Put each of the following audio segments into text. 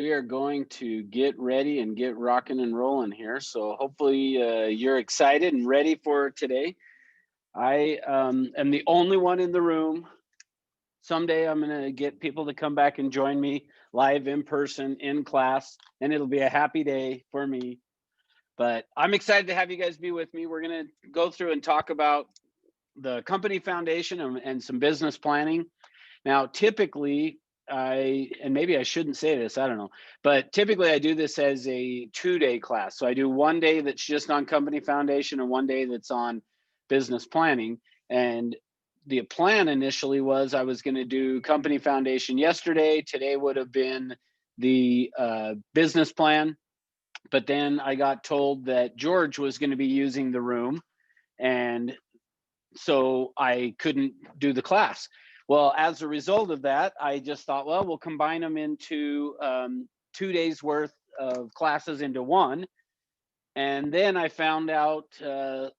We are going to get ready and get rocking and rolling here. So hopefully you're excited and ready for today. I am the only one in the room. Someday I'm going to get people to come back and join me live in person in class, and it'll be a happy day for me. But I'm excited to have you guys be with me. We're going to go through and talk about the company foundation and some business planning. Now, typically, and maybe I shouldn't say this, I don't know, but typically I do this as a 2-day class. So I do one day that's just on company foundation and one day that's on business planning. And the plan initially was I was going to do company foundation yesterday. Today would have been the business plan. But then I got told that George was going to be using the room. And so I couldn't do the class. Well, as a result of that, I just thought, well, we'll combine them into 2 days worth of classes into one. And then I found out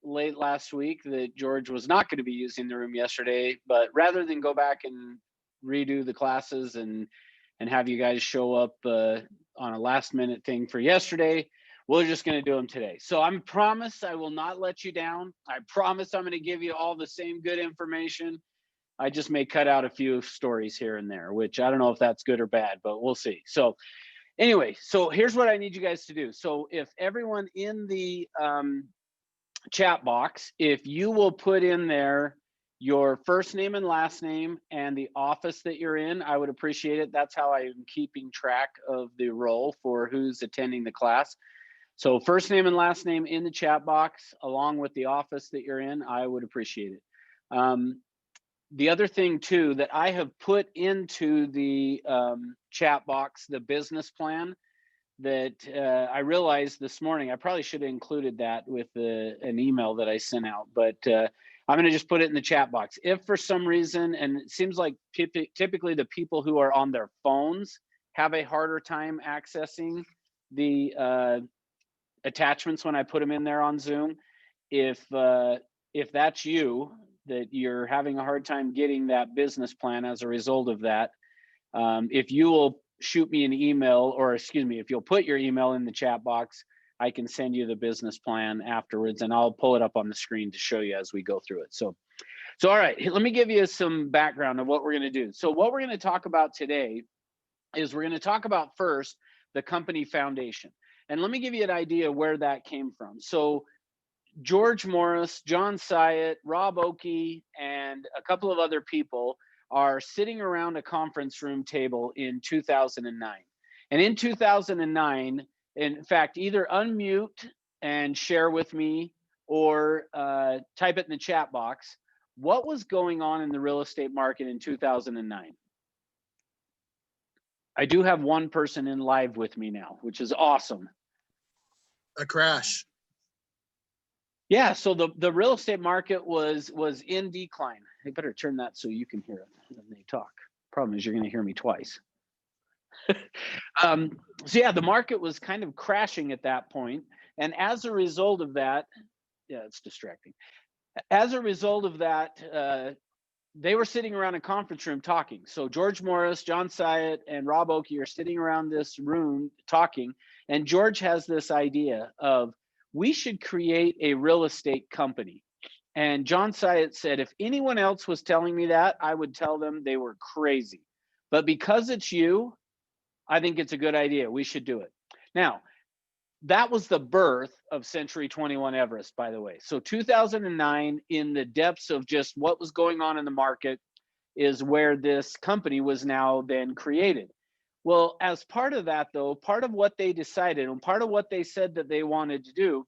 late last week that George was not going to be using the room yesterday. But rather than go back and redo the classes and have you guys show up on a last minute thing for yesterday, we're just going to do them today. So I promise I will not let you down. I promise I'm going to give you all the same good information. I just may cut out a few stories here and there, which I don't know if that's good or bad, but we'll see. So anyway, so here's what I need you guys to do. So if everyone in the chat box, if you will put in there your first name and last name and the office that you're in, I would appreciate it. That's how I'm keeping track of the role for who's attending the class. So first name and last name in the chat box, along with the office that you're in, I would appreciate it. The other thing too, that I have put into the chat box, the business plan that I realized this morning, I probably should have included that with an email that I sent out, but I'm going to just put it in the chat box. If for some reason, and it seems like typically the people who are on their phones have a harder time accessing the attachments when I put them in there on Zoom. If that's you, that you're having a hard time getting that business plan as a result of that, if you will shoot me an email, or excuse me, if you'll put your email in the chat box, I can send you the business plan afterwards, and I'll pull it up on the screen to show you as we go through it. So all right, let me give you some background of what we're going to do. So what we're going to talk about today is we're going to talk about first the company foundation. And let me give you an idea where that came from. So George Morris, John Syatt, Rob Oakey, and a couple of other people are sitting around a conference room table in 2009. And in 2009, in fact, either unmute and share with me or type it in the chat box. What was going on in the real estate market in 2009? I do have one person in live with me now, which is awesome. A crash. Yeah, so the real estate market was in decline. I better turn that so you can hear it when they talk. Problem is you're going to hear me twice. So yeah, the market was kind of crashing at that point, and as a result of that, yeah, it's distracting. As a result of that, they were sitting around a conference room talking. So George Morris, John Syatt, and Rob Oakey are sitting around this room talking, and George has this idea of, we should create a real estate company. And John Syatt said, if anyone else was telling me that, I would tell them they were crazy. But because it's you, I think it's a good idea. We should do it. Now, that was the birth of Century 21 Everest, by the way. So 2009, in the depths of just what was going on in the market, is where this company was now then created. Well, as part of that, though, part of what they decided and part of what they said that they wanted to do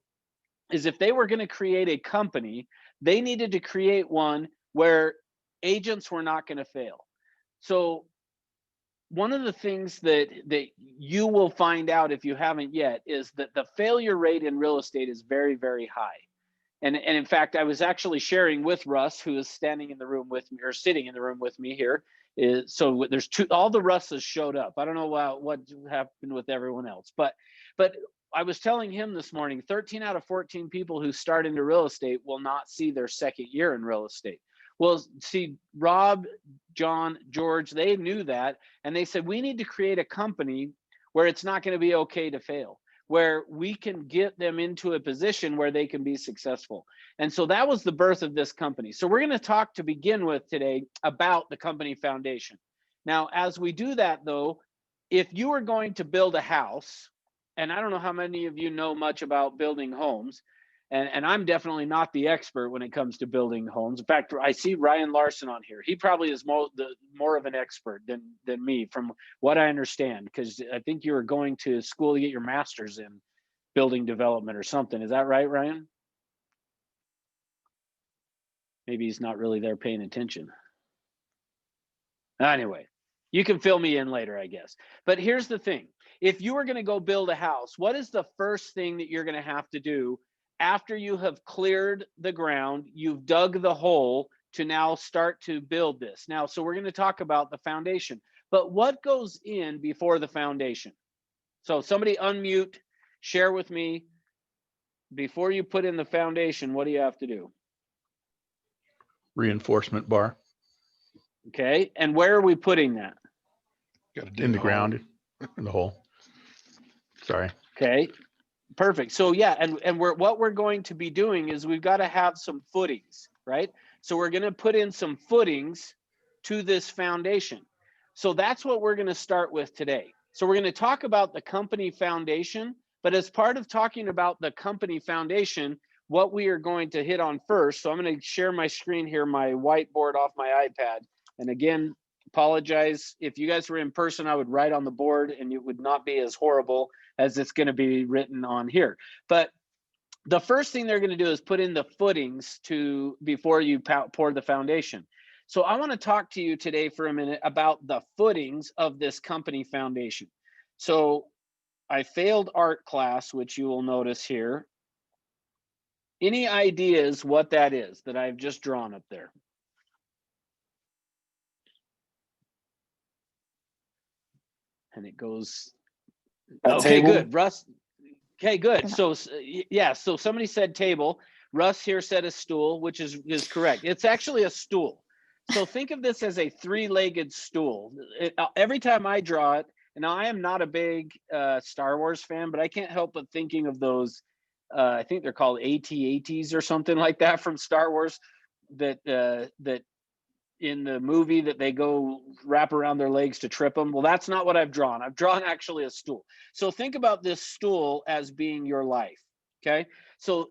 is, if they were going to create a company, they needed to create one where agents were not going to fail. So one of the things that you will find out, if you haven't yet, is that the failure rate in real estate is very, very high. And in fact, I was actually sharing with Russ, who is standing in the room with me, or sitting in the room with me here. So there's all the Russes showed up. I don't know what happened with everyone else, but I was telling him this morning, 13 out of 14 people who start into real estate will not see their second year in real estate. Well, see, Rob, John, George, they knew that, and they said, we need to create a company where it's not going to be okay to fail, where we can get them into a position where they can be successful. And so that was the birth of this company. So we're going to talk to begin with today about the company foundation. Now, as we do that though, if you are going to build a house, and I don't know how many of you know much about building homes, and I'm definitely not the expert when it comes to building homes. In fact, I see Ryan Larson on here. He probably is more of an expert than me from what I understand, because I think you were going to school to get your master's in building development or something. Is that right, Ryan? Maybe he's not really there paying attention. Anyway, you can fill me in later, I guess. But here's the thing. If you are going to go build a house, what is the first thing that you're going to have to do after you have cleared the ground, you've dug the hole to now start to build this? Now, so we're going to talk about the foundation, but what goes in before the foundation? So somebody unmute, share with me, before you put in the foundation, what do you have to do? Reinforcement bar. Okay, and where are we putting that? In the ground, in the hole. Sorry. Okay, perfect. So yeah, and what we're going to be doing is we've got to have some footings, right? So we're going to put in some footings to this foundation. So that's what we're going to start with today. So we're going to talk about the company foundation, but as part of talking about the company foundation, what we are going to hit on first. So I'm going to share my screen here, my whiteboard off my iPad. And again, apologize. If you guys were in person, I would write on the board and it would not be as horrible as it's going to be written on here. But the first thing they're going to do is put in the footings before you pour the foundation. So I want to talk to you today for a minute about the footings of this company foundation. So I failed art class, which you will notice here. Any ideas what that is that I've just drawn up there? And it goes, okay, good. Russ, okay, good. So yeah, so somebody said table. Russ here said a stool, which is correct. It's actually a stool. So think of this as a three-legged stool. Every time I draw it, and now I am not a big Star Wars fan, but I can't help but thinking of those, I think they're called AT-ATs or something like that from Star Wars, that in the movie that they go wrap around their legs to trip them. Well, that's not what I've drawn. I've drawn actually a stool. So think about this stool as being your life, okay? So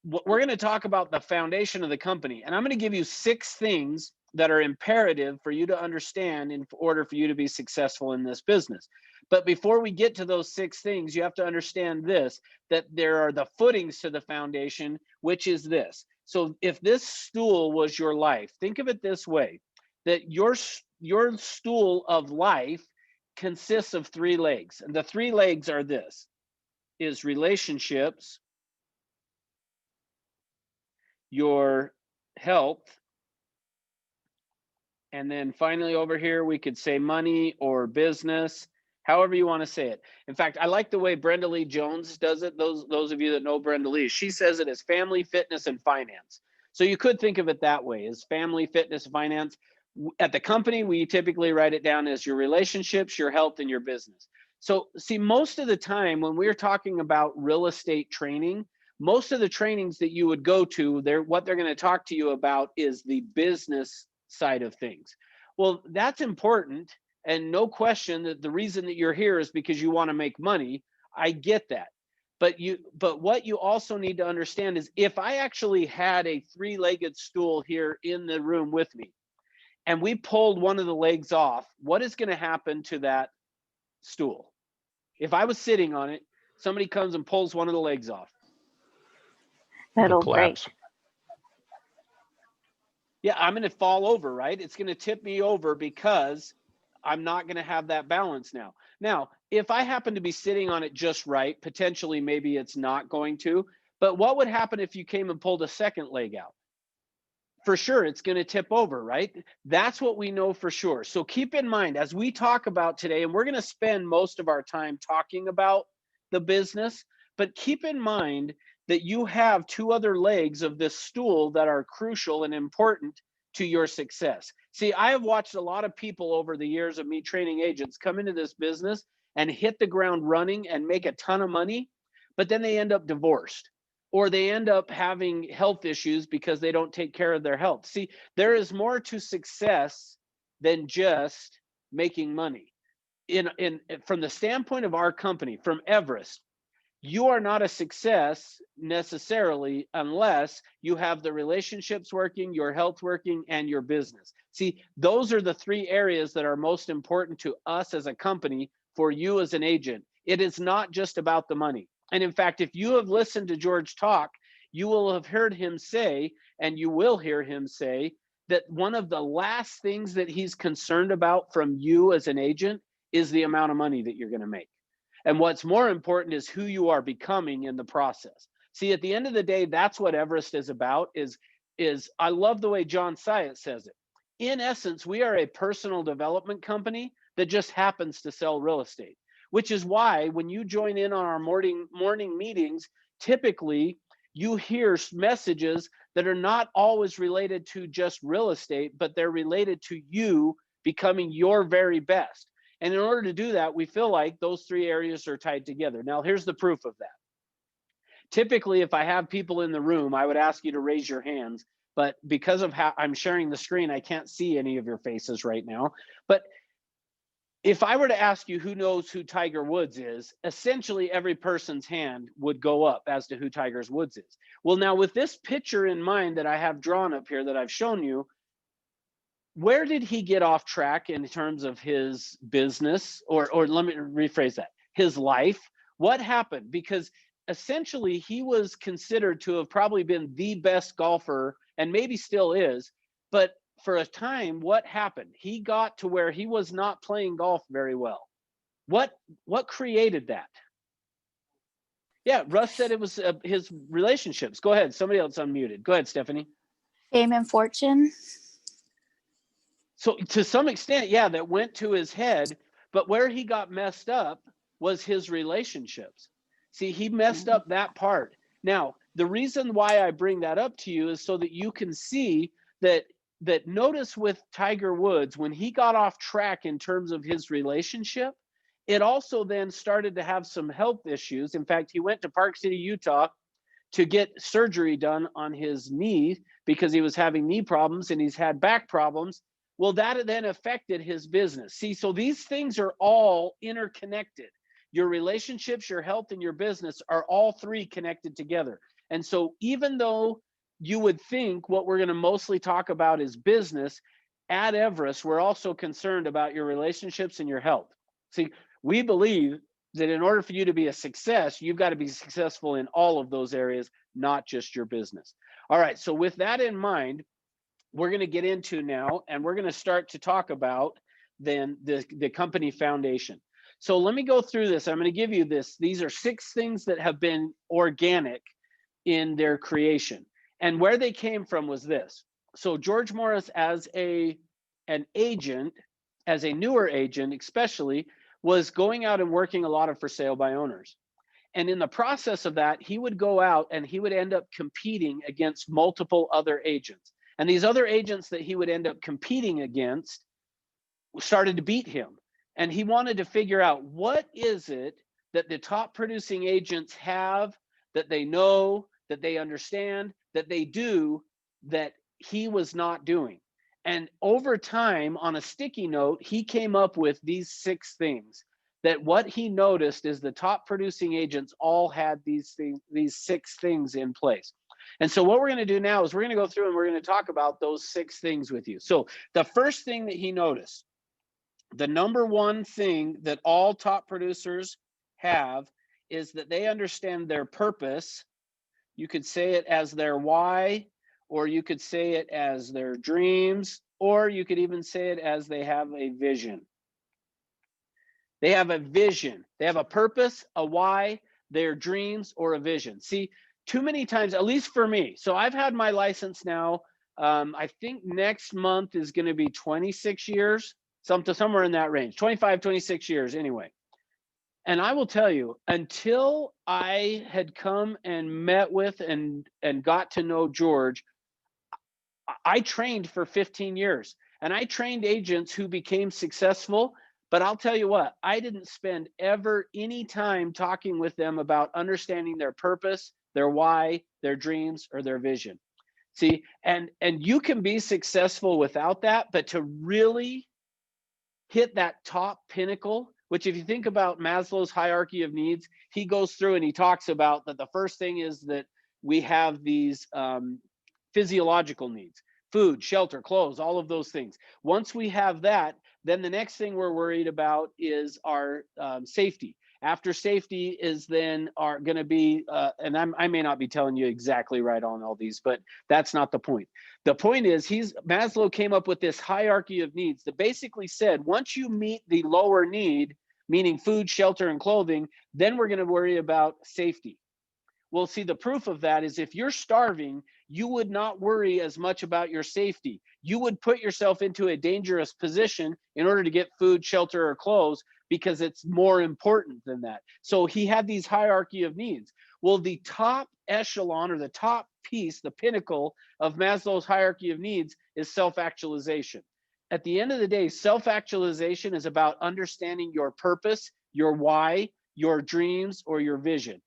we're going to talk about the foundation of the company, and I'm going to give you 6 things that are imperative for you to understand in order for you to be successful in this business. But before we get to those 6 things, you have to understand this, that there are the footings to the foundation, which is this. So if this stool was your life, think of it this way, that your stool of life consists of 3 legs. And the 3 legs are this, is relationships, your health, and then finally over here, we could say money or business, however you want to say it. In fact, I like the way Brenda Lee Jones does it. Those of you that know Brenda Lee, she says it as family, fitness, and finance. So you could think of it that way, as family, fitness, finance. At the company, we typically write it down as your relationships, your health, and your business. So see, most of the time when we're talking about real estate training, most of the trainings that you would go to, what they're going to talk to you about is the business side of things. Well, that's important, and no question that the reason that you're here is because you want to make money. I get that. But what you also need to understand is, if I actually had a 3-legged stool here in the room with me, and we pulled one of the legs off, what is going to happen to that stool? If I was sitting on it, somebody comes and pulls one of the legs off. That'll break. Yeah, I'm going to fall over, right? It's going to tip me over because I'm not going to have that balance now. Now, if I happen to be sitting on it just right, potentially maybe it's not going to, but what would happen if you came and pulled a second leg out? For sure, it's going to tip over, right? That's what we know for sure. So keep in mind, as we talk about today, and we're going to spend most of our time talking about the business, but keep in mind that you have 2 other legs of this stool that are crucial and important to your success. See, I have watched a lot of people over the years of me training agents come into this business, and hit the ground running and make a ton of money, but then they end up divorced, or they end up having health issues because they don't take care of their health. See, there is more to success than just making money. From the standpoint of our company, from Everest, you are not a success necessarily unless you have the relationships working, your health working, and your business. See, those are the three areas that are most important to us as a company, for you as an agent. It is not just about the money. And in fact, if you have listened to George talk, you will have heard him say, and you will hear him say, that one of the last things that he's concerned about from you as an agent is the amount of money that you're going to make. And what's more important is who you are becoming in the process. See, at the end of the day, that's what Everest is about, is I love the way John Syatt says it. In essence, we are a personal development company that just happens to sell real estate, which is why when you join in on our morning meetings, typically you hear messages that are not always related to just real estate, but they're related to you becoming your very best. And in order to do that, we feel like those three areas are tied together. Now, here's the proof of that. Typically, if I have people in the room, I would ask you to raise your hands. But because of how I'm sharing the screen, I can't see any of your faces right now. But if I were to ask you who knows who Tiger Woods is, essentially every person's hand would go up as to who Tiger Woods is. Well, now with this picture in mind that I have drawn up here that I've shown you, where did he get off track in terms of his business, or let me rephrase that, his life? What happened? Because essentially he was considered to have probably been the best golfer, and maybe still is, but for a time, what happened? He got to where he was not playing golf very well. What created that? Yeah, Russ said it was his relationships. Go ahead, somebody else unmuted. Go ahead, Stephanie. Fame and fortune. So to some extent, yeah, that went to his head, but where he got messed up was his relationships. See, he messed up that part. Now, the reason why I bring that up to you is so that you can see that notice with Tiger Woods, when he got off track in terms of his relationship, it also then started to have some health issues. In fact, he went to Park City, Utah to get surgery done on his knee because he was having knee problems and he's had back problems. Well, that then affected his business. See, so these things are all interconnected. Your relationships, your health, and your business are all three connected together. And so even though you would think what we're going to mostly talk about is business, at Everest, we're also concerned about your relationships and your health. See, we believe that in order for you to be a success, you've got to be successful in all of those areas, not just your business. All right, so with that in mind, we're going to get into now, and we're going to start to talk about then the company foundation. So let me go through this. I'm going to give you this. These are 6 things that have been organic in their creation. And where they came from was this. So George Morris, as an agent, as a newer agent especially, was going out and working a lot of for sale by owners. And in the process of that, he would go out and he would end up competing against multiple other agents. And these other agents that he would end up competing against started to beat him. And he wanted to figure out, what is it that the top producing agents have, that they know, that they understand, that they do, that he was not doing. And over time, on a sticky note, he came up with these 6 things, that what he noticed is the top producing agents all had these 6 things in place. And so what we're going to do now is we're going to go through and we're going to talk about those 6 things with you. So the first thing that he noticed, the number one thing that all top producers have, is that they understand their purpose. You could say it as their why, or you could say it as their dreams, or you could even say it as they have a vision. They have a vision. They have a purpose, a why, their dreams, or a vision. See, too many times, at least for me, so I've had my license now, I think next month is going to be 26 years, somewhere in that range, 25, 26 years anyway. And I will tell you, until I had come and met with and got to know George, I trained for 15 years, and I trained agents who became successful, But I'll tell you what, I didn't spend ever any time talking with them about understanding their purpose, their why, their dreams, or their vision. See, and you can be successful without that, but to really hit that top pinnacle, which if you think about Maslow's hierarchy of needs, he goes through and he talks about that the first thing is that we have these physiological needs, food, shelter, clothes, all of those things. Once we have that, then the next thing we're worried about is our safety. After safety is then are going to be, and I may not be telling you exactly right on all these, but that's not the point. The point is Maslow came up with this hierarchy of needs that basically said, once you meet the lower need, meaning food, shelter, and clothing, then we're going to worry about safety. Well, see, the proof of that is if you're starving, you would not worry as much about your safety. You would put yourself into a dangerous position in order to get food, shelter, or clothes because it's more important than that. So he had these hierarchy of needs. Well, the top echelon or the top piece, the pinnacle of Maslow's hierarchy of needs is self-actualization. At the end of the day, self-actualization is about understanding your purpose, your why, your dreams, or your vision.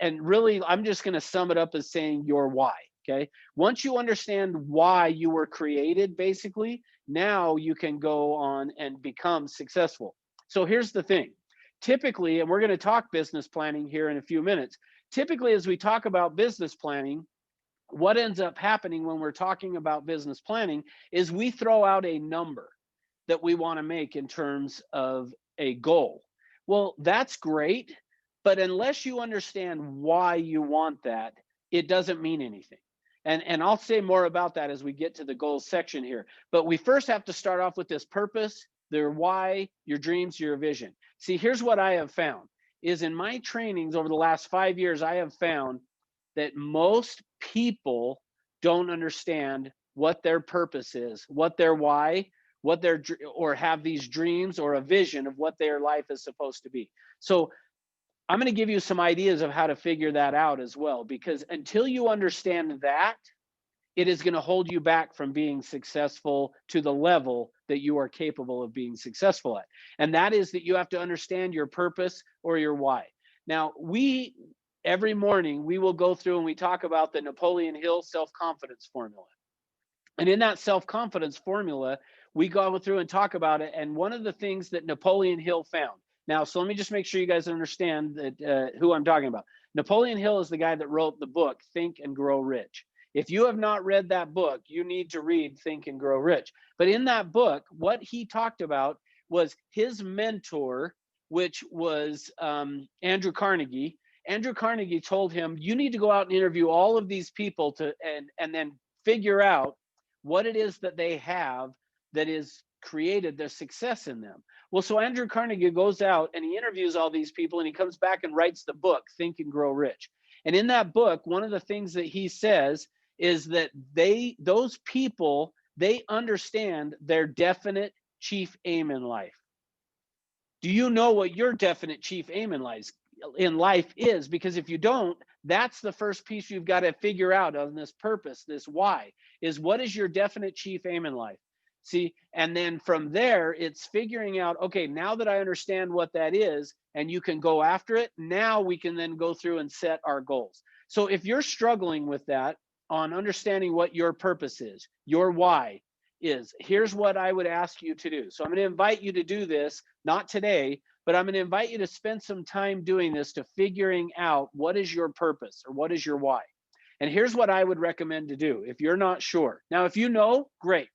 And really, I'm just going to sum it up as saying your why. Okay. Once you understand why you were created, basically, now you can go on and become successful. So here's the thing. Typically, and we're going to talk business planning here in a few minutes. Typically, as we talk about business planning, what ends up happening when we're talking about business planning is we throw out a number that we want to make in terms of a goal. Well, that's great. But unless you understand why you want that, it doesn't mean anything. And I'll say more about that as we get to the goals section here. But we first have to start off with this purpose, their why, your dreams, your vision. See, here's what I have found is in my trainings over the last 5 years, I have found that most people don't understand what their purpose is, what their why, what their, or have these dreams or a vision of what their life is supposed to be. So I'm going to give you some ideas of how to figure that out as well, because until you understand that, it is going to hold you back from being successful to the level that you are capable of being successful at. And that is that you have to understand your purpose or your why. Now, every morning, we will go through and we talk about the Napoleon Hill self-confidence formula. And in that self-confidence formula, we go through and talk about it. And one of the things that Napoleon Hill found, now, so let me just make sure you guys understand that who I'm talking about. Napoleon Hill is the guy that wrote the book, Think and Grow Rich. If you have not read that book, you need to read Think and Grow Rich. But in that book, what he talked about was his mentor, which was Andrew Carnegie. Andrew Carnegie told him, you need to go out and interview all of these people and then figure out what it is that they have that is created their success in them. Well, so Andrew Carnegie goes out and he interviews all these people and he comes back and writes the book, Think and Grow Rich. And in that book, one of the things that he says is that those people, they understand their definite chief aim in life. Do you know what your definite chief aim in life is? Because if you don't, that's the first piece you've got to figure out on this purpose, this why, is what is your definite chief aim in life? See, and then from there, it's figuring out, okay, now that I understand what that is, and you can go after it, now we can then go through and set our goals. So if you're struggling with that on understanding what your purpose is, your why is, here's what I would ask you to do. So I'm going to invite you to do this, not today, but I'm going to invite you to spend some time doing this to figuring out what is your purpose or what is your why. And here's what I would recommend to do if you're not sure. Now, if you know, great.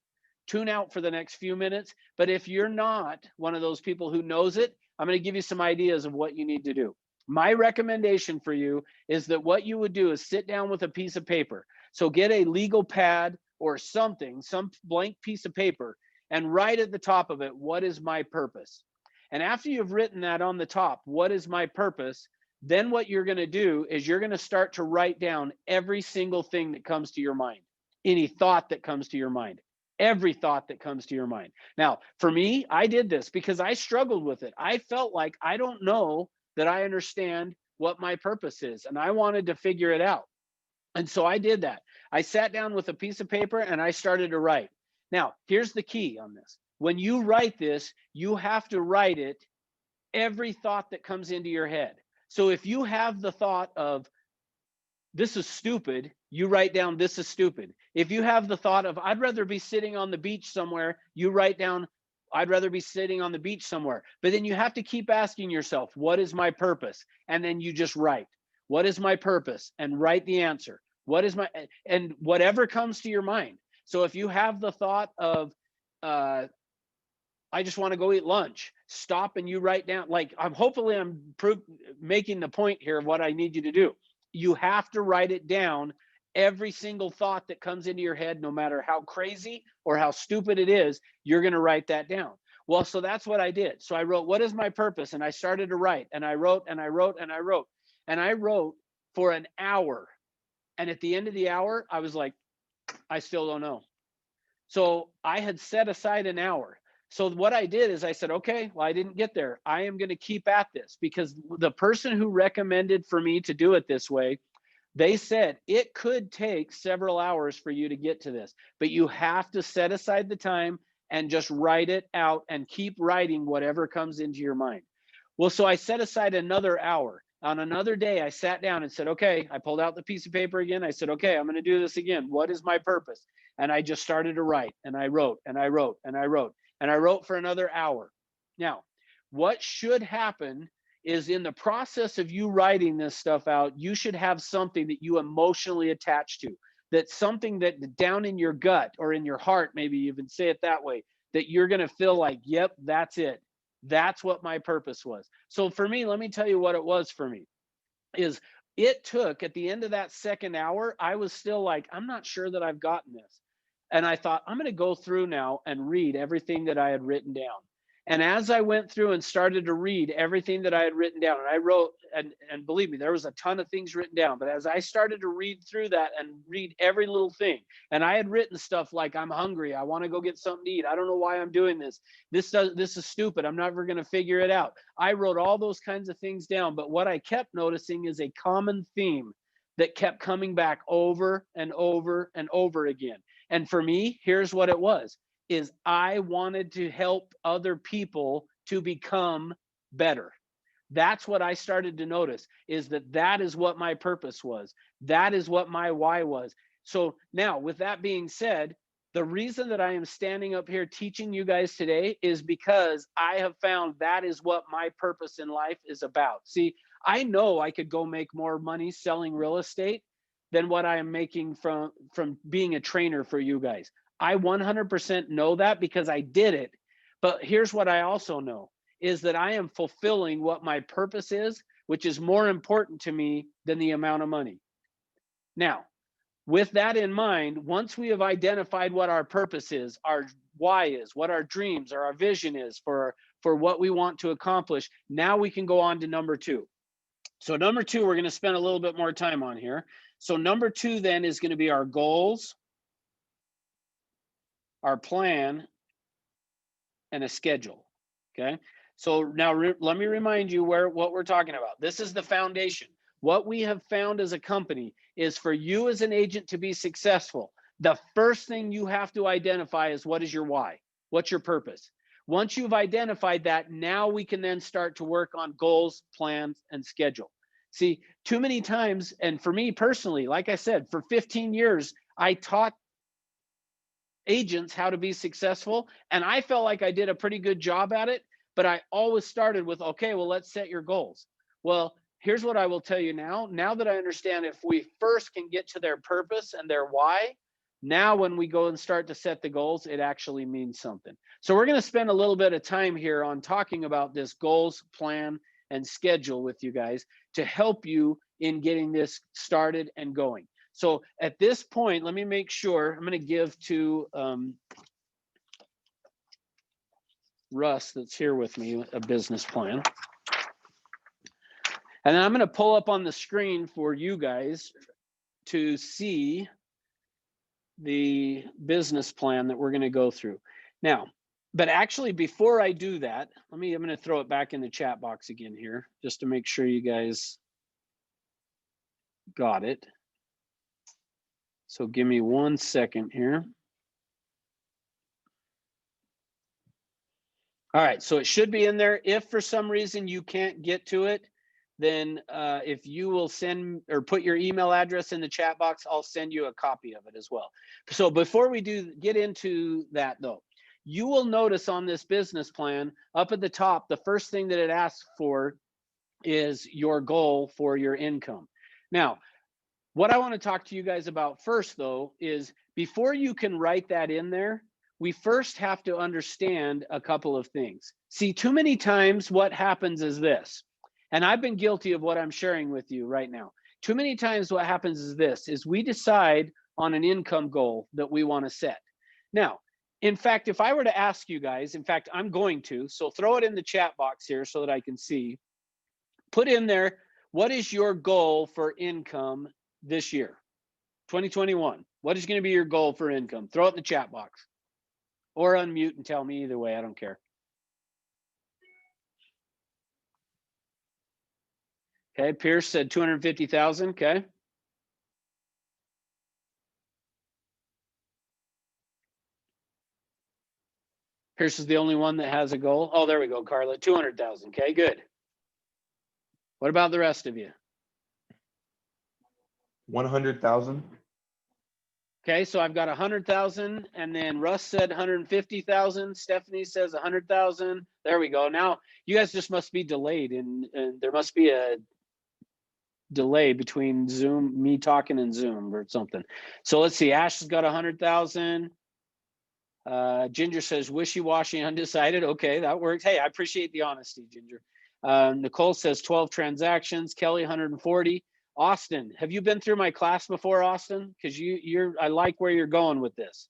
Tune out for the next few minutes. But if you're not one of those people who knows it, I'm going to give you some ideas of what you need to do. My recommendation for you is that what you would do is sit down with a piece of paper. So get a legal pad or something, some blank piece of paper, and write at the top of it, what is my purpose? And after you've written that on the top, what is my purpose? Then what you're going to do is you're going to start to write down every single thing that comes to your mind, any thought that comes to your mind. Every thought that comes to your mind. Now, for me, I did this because I struggled with it. I felt like I don't know that I understand what my purpose is, and I wanted to figure it out. And so I did that. I sat down with a piece of paper and I started to write. Now, here's the key on this. when you write this, you have to write it, every thought that comes into your head. So if you have the thought of, this is stupid, you write down, this is stupid. If you have the thought of, I'd rather be sitting on the beach somewhere, you write down, I'd rather be sitting on the beach somewhere. But then you have to keep asking yourself, what is my purpose? And then you just write, what is my purpose? And write the answer. What is my, and whatever comes to your mind. So if you have the thought of, I just want to go eat lunch, stop and you write down, like, hopefully I'm making the point here of what I need you to do. You have to write it down, every single thought that comes into your head, no matter how crazy or how stupid it is, you're going to write that down. Well, so that's what I did. So I wrote, what is my purpose? And I started to write, and I wrote, and I wrote, and I wrote, and I wrote for an hour. And at the end of the hour, I was like, I still don't know. So I had set aside an hour. So what I did is I said, okay, well, I didn't get there. I am going to keep at this, because the person who recommended for me to do it this way, they said it could take several hours for you to get to this, but you have to set aside the time and just write it out and keep writing whatever comes into your mind. Well, so I set aside another hour. On another day, I sat down and said, okay, I pulled out the piece of paper again. I said, okay, I'm going to do this again. What is my purpose? And I just started to write, and I wrote, and I wrote, and I wrote, and I wrote for another hour. Now, what should happen is, in the process of you writing this stuff out, you should have something that you emotionally attach to, that's something that down in your gut or in your heart, maybe even say it that way, that you're going to feel like, yep, that's it. That's what my purpose was. So for me, let me tell you what it was for me. Is it took, at the end of that second hour, I was still like, I'm not sure that I've gotten this. And I thought, I'm going to go through now and read everything that I had written down. And as I went through and started to read everything that I had written down, and I wrote, and believe me, there was a ton of things written down, but as I started to read through that and read every little thing, and I had written stuff like, I'm hungry, I want to go get something to eat, I don't know why I'm doing this, this is stupid, I'm never going to figure it out. I wrote all those kinds of things down, but what I kept noticing is a common theme that kept coming back over and over and over again. And for me, here's what it was, is I wanted to help other people to become better. That's what I started to notice, is that is what my purpose was. That is what my why was. So now, with that being said, the reason that I am standing up here teaching you guys today is because I have found that is what my purpose in life is about. See, I know I could go make more money selling real estate than what I am making from being a trainer for you guys. I 100% know that because I did it. But here's what I also know, is that I am fulfilling what my purpose is, which is more important to me than the amount of money. Now, with that in mind, once we have identified what our purpose is, our why is, what our dreams or our vision is for what we want to accomplish, now we can go on to number 2. So number 2, we're going to spend a little bit more time on here. So number 2 then is going to be our goals, our plan, and a schedule. Okay. So now let me remind you what we're talking about. This is the foundation. What we have found as a company is, for you as an agent to be successful, the first thing you have to identify is, what is your why? What's your purpose? Once you've identified that, now we can then start to work on goals, plans, and schedule. See, too many times, and for me personally, like I said, for 15 years, I taught agents how to be successful, and I felt like I did a pretty good job at it, but I always started with, okay, well, let's set your goals. Well, here's what I will tell you now that I understand, if we first can get to their purpose and their why, now when we go and start to set the goals, it actually means something. So we're going to spend a little bit of time here on talking about this goals, plan, and schedule with you guys to help you in getting this started and going. So at this point, let me make sure, I'm going to give to Russ, that's here with me, a business plan. And then I'm going to pull up on the screen for you guys to see the business plan that we're going to go through. Now, but actually, before I do that, I'm going to throw it back in the chat box again here, just to make sure you guys got it. So give me 1 second here. All right, so it should be in there. If for some reason you can't get to it, then if you will send or put your email address in the chat box, I'll send you a copy of it as well. So before we get into that though, you will notice on this business plan up at the top, the first thing that it asks for is your goal for your income. Now, what I want to talk to you guys about first though is before you can write that in there, we first have to understand a couple of things. See, too many times what happens is this, and I've been guilty of what I'm sharing with you right now. Too many times what happens is this, is we decide on an income goal that we want to set. Now, in fact, if I were to ask you guys, in fact, I'm going to, so throw it in the chat box here so that I can see. Put in there, what is your goal for income this year, 2021? What is going to be your goal for income? Throw it in the chat box or unmute and tell me either way. I don't care. Okay, Pierce said 250,000. Okay. Pierce is the only one that has a goal. Oh, there we go, Carla. 200,000. Okay, good. What about the rest of you? 100,000. Okay, so I've got 100,000, and then Russ said 150,000. Stephanie says 100,000. There we go. Now you guys just must be delayed, and there must be a delay between Zoom, me talking and Zoom or something. So let's see. Ash has got 100,000. Ginger says wishy-washy, undecided. Okay, that works. Hey, I appreciate the honesty, Ginger. Nicole says 12 transactions. Kelly 140. Austin, have you been through my class before, Austin? Because I like where you're going with this.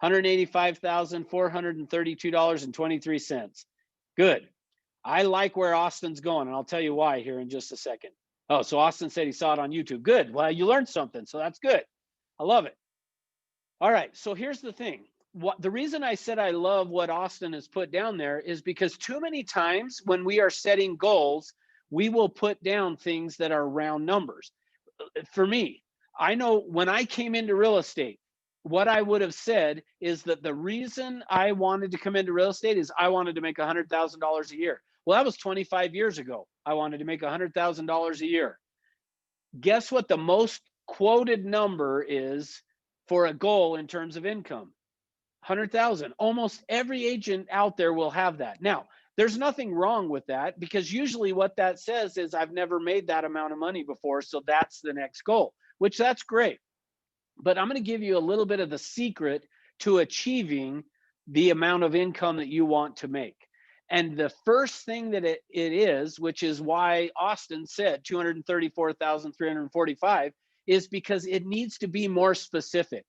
$185,432.23. Good. I like where Austin's going, and I'll tell you why here in just a second. Oh, so Austin said he saw it on YouTube. Good. Well, you learned something, so that's good. I love it. All right, so here's the thing. The reason I said I love what Austin has put down there is because too many times when we are setting goals, we will put down things that are round numbers. For me, I know when I came into real estate, what I would have said is that the reason I wanted to come into real estate is I wanted to make $100,000 a year. Well, that was 25 years ago. I wanted to make $100,000 a year. Guess what the most quoted number is for a goal in terms of income? 100,000. Almost every agent out there will have that. Now, there's nothing wrong with that because usually what that says is I've never made that amount of money before, so that's the next goal, which that's great. But I'm going to give you a little bit of the secret to achieving the amount of income that you want to make. And the first thing that it is, which is why Austin said 234,345, is because it needs to be more specific.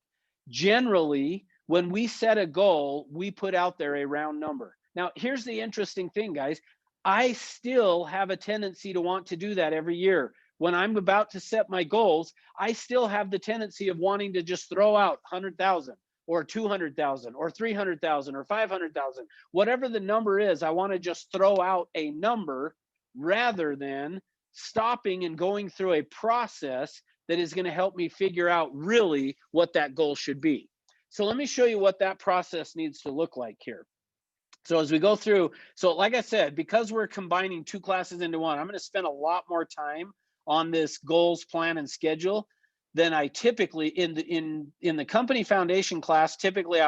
Generally, when we set a goal, we put out there a round number. Now, here's the interesting thing, guys. I still have a tendency to want to do that every year. When I'm about to set my goals, I still have the tendency of wanting to just throw out 100,000 or 200,000 or 300,000 or 500,000. Whatever the number is, I want to just throw out a number rather than stopping and going through a process that is going to help me figure out really what that goal should be. So let me show you what that process needs to look like here. So as we go through, so like I said, because we're combining two classes into one, I'm going to spend a lot more time on this goals, plan, and schedule than I typically in the company foundation class. Typically,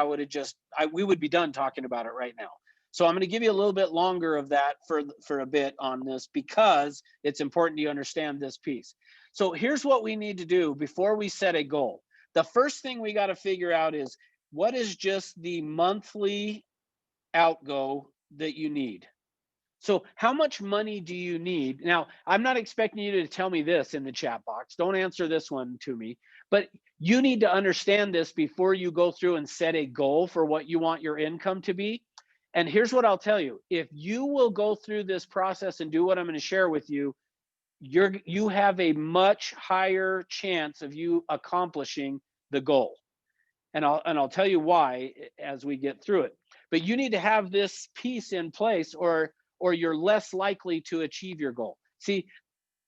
we would be done talking about it right now. So I'm going to give you a little bit longer of that for a bit on this because it's important you understand this piece. So here's what we need to do before we set a goal. The first thing we got to figure out is what is just the monthly outgo that you need. So how much money do you need? Now, I'm not expecting you to tell me this in the chat box. Don't answer this one to me, but you need to understand this before you go through and set a goal for what you want your income to be. And here's what I'll tell you. If you will go through this process and do what I'm going to share with you, you have a much higher chance of you accomplishing the goal. And I'll tell you why as we get through it. But you need to have this piece in place or you're less likely to achieve your goal. See,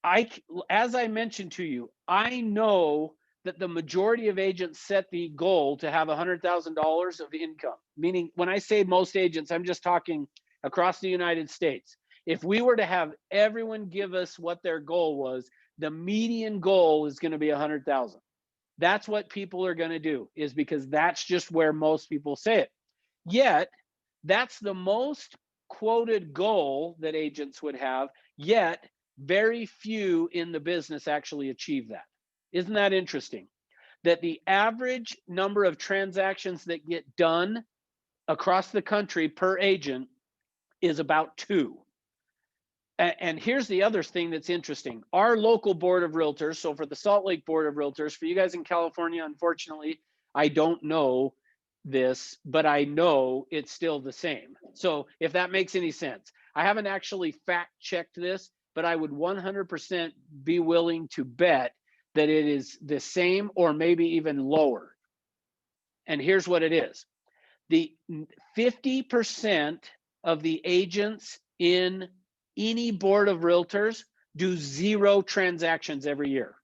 as I mentioned to you, I know that the majority of agents set the goal to have $100,000 of income. Meaning when I say most agents, I'm just talking across the United States. If we were to have everyone give us what their goal was, the median goal is going to be 100,000. That's what people are going to do, is because that's just where most people say it. Yet, that's the most quoted goal that agents would have, yet very few in the business actually achieve that. Isn't that interesting? That the average number of transactions that get done across the country per agent is about 2. And here's the other thing that's interesting. Our local board of realtors, so for the Salt Lake Board of Realtors, for you guys in California, unfortunately, I don't know this, but I know it's still the same. So if that makes any sense, I haven't actually fact checked this, but I would 100% be willing to bet that it is the same or maybe even lower. And here's what it is. The 50% of the agents in any board of realtors do 0 transactions every year.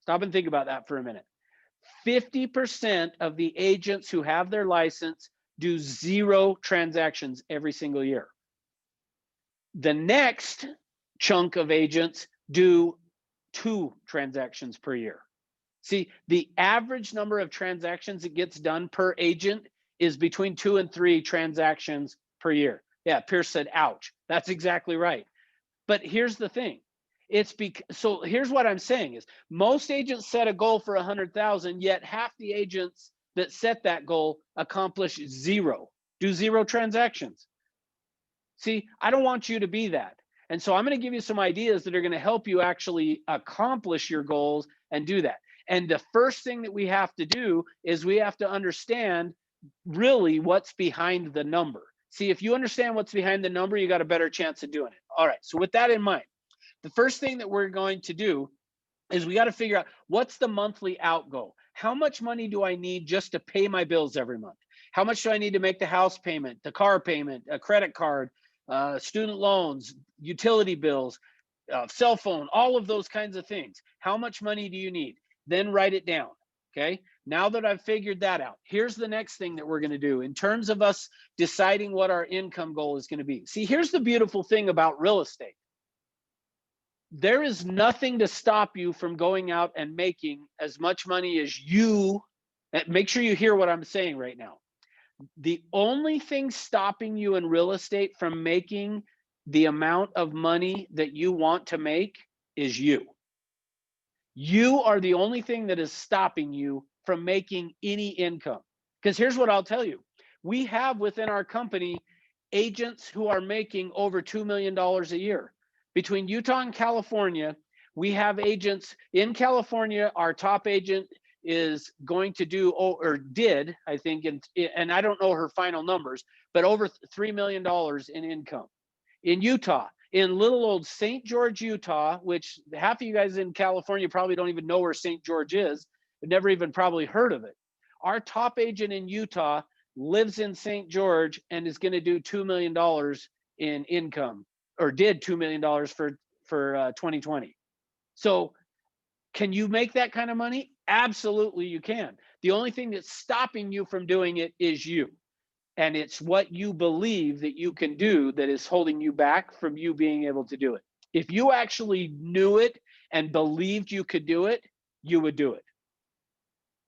Stop and think about that for a minute. 50% of the agents who have their license do 0 transactions every single year. The next chunk of agents do 2 transactions per year. See, the average number of transactions that gets done per agent is between 2 and 3 transactions per year. Yeah, Pierce said, ouch. That's exactly right. But here's the thing. So here's what I'm saying is most agents set a goal for 100,000, yet half the agents that set that goal accomplish 0, do 0 transactions. See, I don't want you to be that. And so I'm going to give you some ideas that are going to help you actually accomplish your goals and do that. And the first thing that we have to do is we have to understand really what's behind the number. See, if you understand what's behind the number, you got a better chance of doing it. All right, so with that in mind, the first thing that we're going to do is we got to figure out what's the monthly outgo. How much money do I need just to pay my bills every month? How much do I need to make the house payment, the car payment, a credit card, student loans, utility bills, cell phone, all of those kinds of things? How much money do you need? Then write it down, okay? Now that I've figured that out, here's the next thing that we're going to do in terms of us deciding what our income goal is going to be. See, here's the beautiful thing about real estate. There is nothing to stop you from going out and making as much money as you, make sure you hear what I'm saying right now. The only thing stopping you in real estate from making the amount of money that you want to make is you. You are the only thing that is stopping you from making any income. Because here's what I'll tell you. We have within our company agents who are making over $2 million a year. Between Utah and California, we have agents in California. Our top agent is going to do, or did, I think, and I don't know her final numbers, but over $3 million in income. In Utah, in little old St. George, Utah, which half of you guys in California probably don't even know where St. George is, never even probably heard of it. Our top agent in Utah lives in St. George and is going to do $2 million in income, or did $2 million for 2020. So can you make that kind of money? Absolutely you can. The only thing that's stopping you from doing it is you. And it's what you believe that you can do that is holding you back from you being able to do it. If you actually knew it and believed you could do it, you would do it.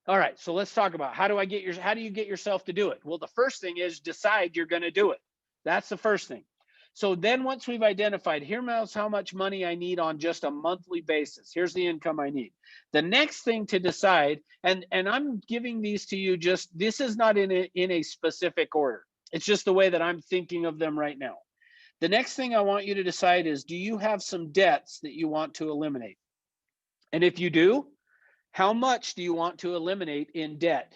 All right, so let's talk about how do you get yourself to do it? Well, the first thing is decide you're going to do it. That's the first thing. So then once we've identified, here's how much money I need on just a monthly basis. Here's the income I need. The next thing to decide, and I'm giving these to you just, this is not in a specific order. It's just the way that I'm thinking of them right now. The next thing I want you to decide is, do you have some debts that you want to eliminate? And if you do, how much do you want to eliminate in debt?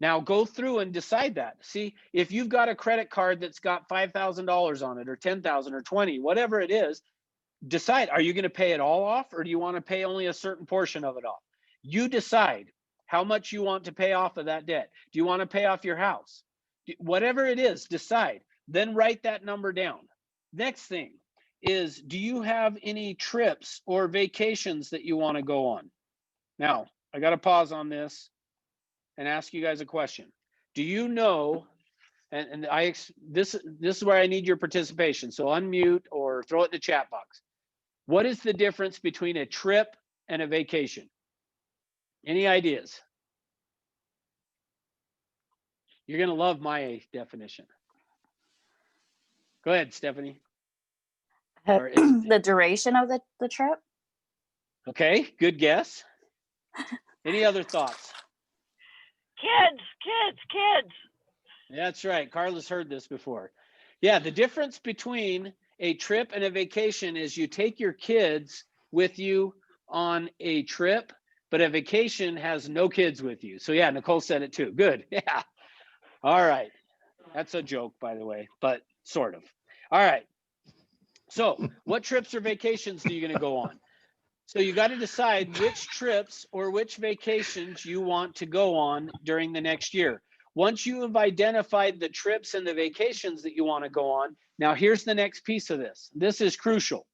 Now go through and decide that. See, if you've got a credit card that's got $5,000 on it, or 10,000 or 20, whatever it is, decide, are you going to pay it all off, or do you want to pay only a certain portion of it off? You decide how much you want to pay off of that debt. Do you want to pay off your house? Whatever it is, decide. Then write that number down. Next thing is, do you have any trips or vacations that you want to go on? Now, I got to pause on this and ask you guys a question. Do you know and this is where I need your participation. So unmute or throw it in the chat box. What is the difference between a trip and a vacation? Any ideas? You're gonna love my definition. Go ahead, Stephanie. Or The duration of the trip. okay, good guess. Any other thoughts? Kids. That's right. Carla's heard this before. Yeah, the difference between a trip and a vacation is you take your kids with you on a trip, but a vacation has no kids with you. So yeah, Nicole said it too. Good. Yeah. All right. That's a joke, by the way, but sort of. All right. So what trips or vacations are you going to go on? So you got to decide which trips or which vacations you want to go on during the next year. Once you have identified the trips and the vacations that you want to go on, now here's the next piece of this. This is crucial.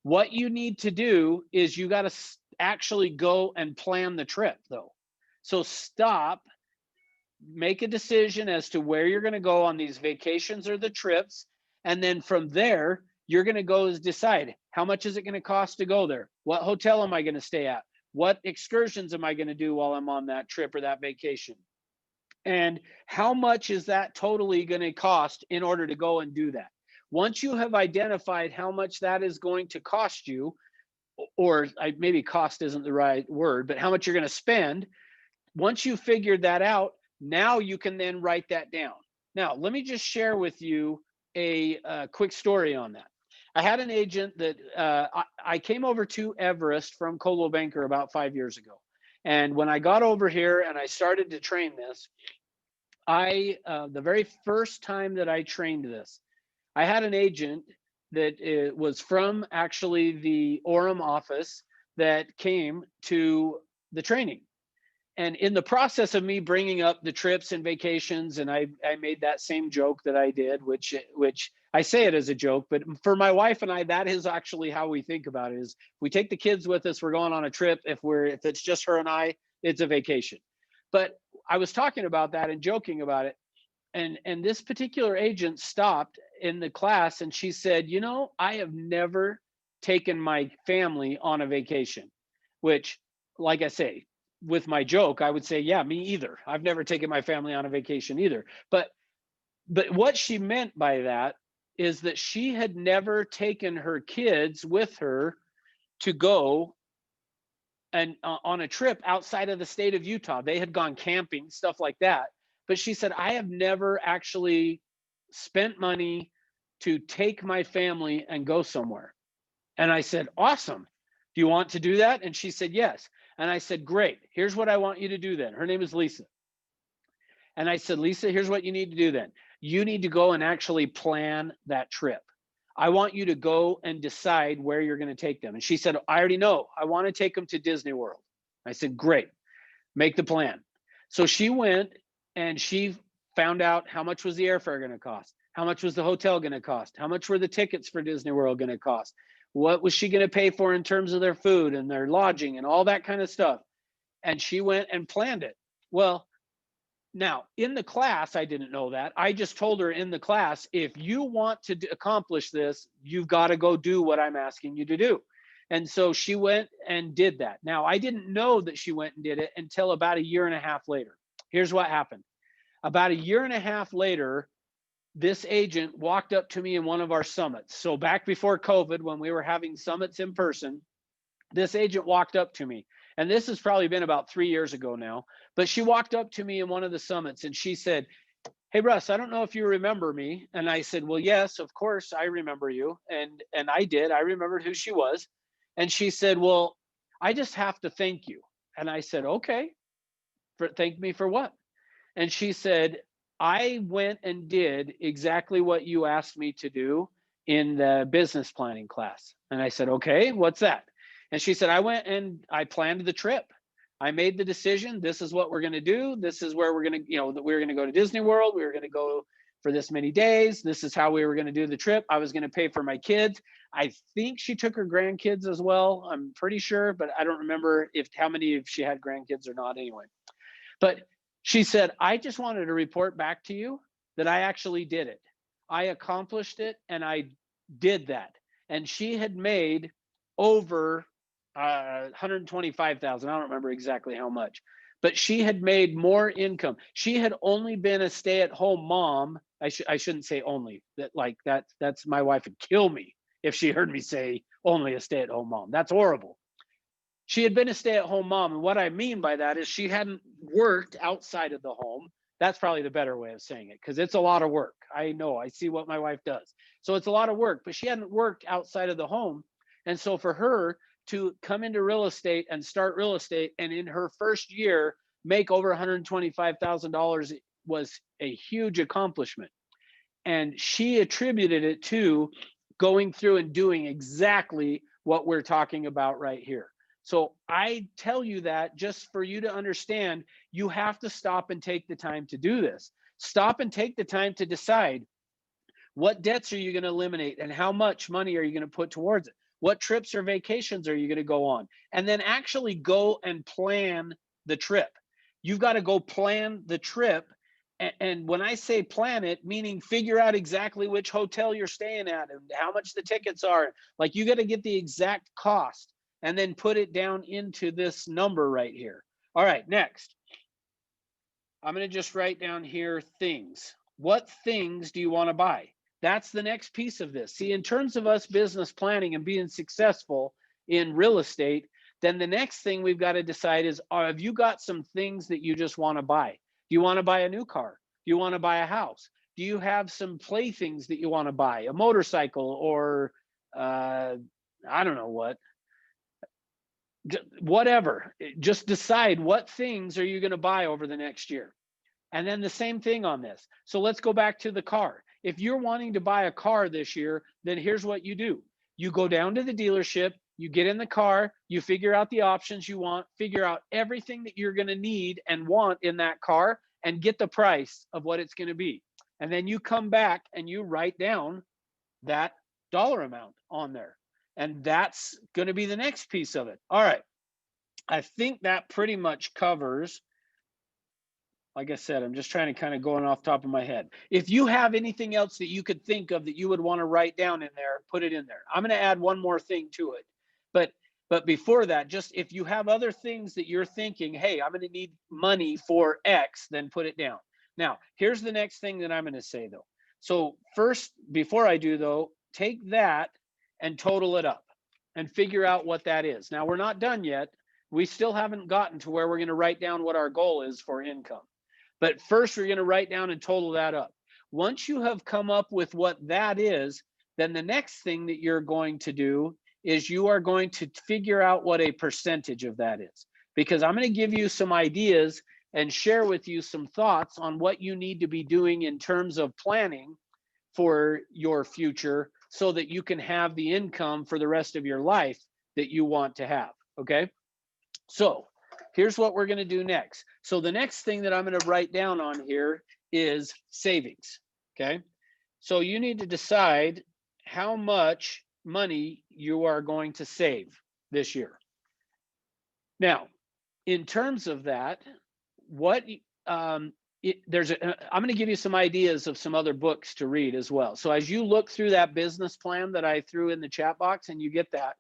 What you need to do is you got to actually go and plan the trip though. So stop, make a decision as to where you're going to go on these vacations or the trips. And then from there, you're going to go is decide how much is it going to cost to go there? What hotel am I going to stay at? What excursions am I going to do while I'm on that trip or that vacation? And how much is that totally going to cost in order to go and do that? Once you have identified how much that is going to cost you, or maybe cost isn't the right word, but how much you're going to spend, once you figured that out, now you can then write that down. Now, let me just share with you a quick story on that. I had an agent that I came over to Everest from Coldwell Banker about 5 years ago. And when I got over here and I started to train this, the very first time that I trained this, I had an agent that was from actually the Orem office that came to the training. And in the process of me bringing up the trips and vacations, and I made that same joke that I did, which I say it as a joke, but for my wife and I, that is actually how we think about it. Is we take the kids with us, we're going on a trip. If it's just her and I, it's a vacation. But I was talking about that and joking about it, and this particular agent stopped in the class and she said, you know, I have never taken my family on a vacation, which, like I say, with my joke, I would say, yeah, me either. I've never taken my family on a vacation either. But what she meant by that is that she had never taken her kids with her to go and on a trip outside of the state of Utah. They had gone camping, stuff like that. But she said, I have never actually spent money to take my family and go somewhere. And I said, awesome. Do you want to do that? And she said, yes. And I said, great. Here's what I want you to do then. Her name is Lisa. And I said, Lisa, here's what you need to do then. You need to go and actually plan that trip. I want you to go and decide where you're going to take them. And she said, I already know. I want to take them to Disney World. I said, great. Make the plan. So she went and she found out how much was the airfare going to cost? How much was the hotel going to cost? How much were the tickets for Disney World going to cost? What was she going to pay for in terms of their food and their lodging and all that kind of stuff? And she went and planned it. Well, now in the class, I didn't know that. I just told her in the class, if you want to accomplish this, you've got to go do what I'm asking you to do. And so she went and did that. Now, I didn't know that she went and did it until about 1.5 years later. Here's what happened. About 1.5 years later, this agent walked up to me in one of our summits. So back before COVID, when we were having summits in person, this agent walked up to me. And this has probably been about 3 years ago now. But she walked up to me in one of the summits and she said, hey, Russ, I don't know if you remember me. And I said, well, yes, of course, I remember you. And I did. I remembered who she was. And she said, well, I just have to thank you. And I said, okay, thank me for what? And she said, I went and did exactly what you asked me to do in the business planning class. And I said, okay, what's that? And she said, I went and I planned the trip. I made the decision. This is what we're going to do. This is where we're going to, we're going to go to Disney World. We were going to go for this many days. This is how we were going to do the trip. I was going to pay for my kids. I think she took her grandkids as well. I'm pretty sure, but I don't remember how many if she had grandkids or not anyway. But she said, I just wanted to report back to you that I actually did it. I accomplished it and I did that. And she had made over 125,000. I don't remember exactly how much, but she had made more income. She had only been a stay-at-home mom. I shouldn't say only. That's my wife would kill me if she heard me say only a stay-at-home mom. That's horrible. She had been a stay-at-home mom, and what I mean by that is she hadn't worked outside of the home. That's probably the better way of saying it, because it's a lot of work. I know, I see what my wife does. So it's a lot of work, but she hadn't worked outside of the home. And so for her to come into real estate and start real estate, and in her first year make over $125,000 was a huge accomplishment. And she attributed it to going through and doing exactly what we're talking about right here. So I tell you that just for you to understand, you have to stop and take the time to do this. Stop and take the time to decide, what debts are you going to eliminate and how much money are you going to put towards it? What trips or vacations are you going to go on? And then actually go and plan the trip. You've got to go plan the trip. And when I say plan it, meaning figure out exactly which hotel you're staying at and how much the tickets are. Like, you got to get the exact cost and then put it down into this number right here. All right, next. I'm going to just write down here things. What things do you want to buy? That's the next piece of this. See, in terms of us business planning and being successful in real estate, then the next thing we've got to decide is, have you got some things that you just want to buy? Do you want to buy a new car? Do you want to buy a house? Do you have some playthings that you want to buy? A motorcycle or I don't know what. Whatever. Just decide, what things are you going to buy over the next year? And then the same thing on this. So let's go back to the car. If you're wanting to buy a car this year, then here's what you do. You go down to the dealership, you get in the car, you figure out the options you want, figure out everything that you're going to need and want in that car, and get the price of what it's going to be. And then you come back and you write down that dollar amount on there. And that's going to be the next piece of it. All right. I think that pretty much covers. Like I said, I'm just trying to kind of going off the top of my head. If you have anything else that you could think of that you would want to write down in there, put it in there. I'm going to add one more thing to it. But before that, just if you have other things that you're thinking, hey, I'm going to need money for X, then put it down. Now, here's the next thing that I'm going to say, though. So first, before I do, though, take that and total it up and figure out what that is. Now, we're not done yet. We still haven't gotten to where we're going to write down what our goal is for income. But first, we're going to write down and total that up. Once you have come up with what that is, then the next thing that you're going to do is you are going to figure out what a percentage of that is. Because I'm going to give you some ideas and share with you some thoughts on what you need to be doing in terms of planning for your future so that you can have the income for the rest of your life that you want to have, okay? So here's what we're going to do next. So the next thing that I'm going to write down on here is savings, okay? So you need to decide how much money you are going to save this year. Now, in terms of that, I'm going to give you some ideas of some other books to read as well. So as you look through that business plan that I threw in the chat box and you get that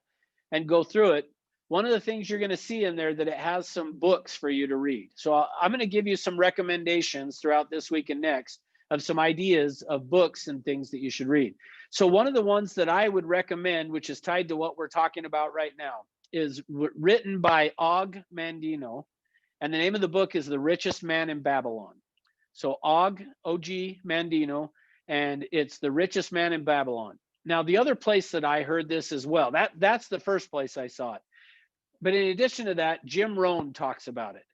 and go through it, one of the things you're going to see in there that it has some books for you to read. So I'm going to give you some recommendations throughout this week and next of some ideas of books and things that you should read. So one of the ones that I would recommend, which is tied to what we're talking about right now, is written by Og Mandino. And the name of the book is The Richest Man in Babylon. So Og Mandino, and it's The Richest Man in Babylon. Now, the other place that I heard this as well, that's the first place I saw it. But in addition to that, Jim Rohn talks about it.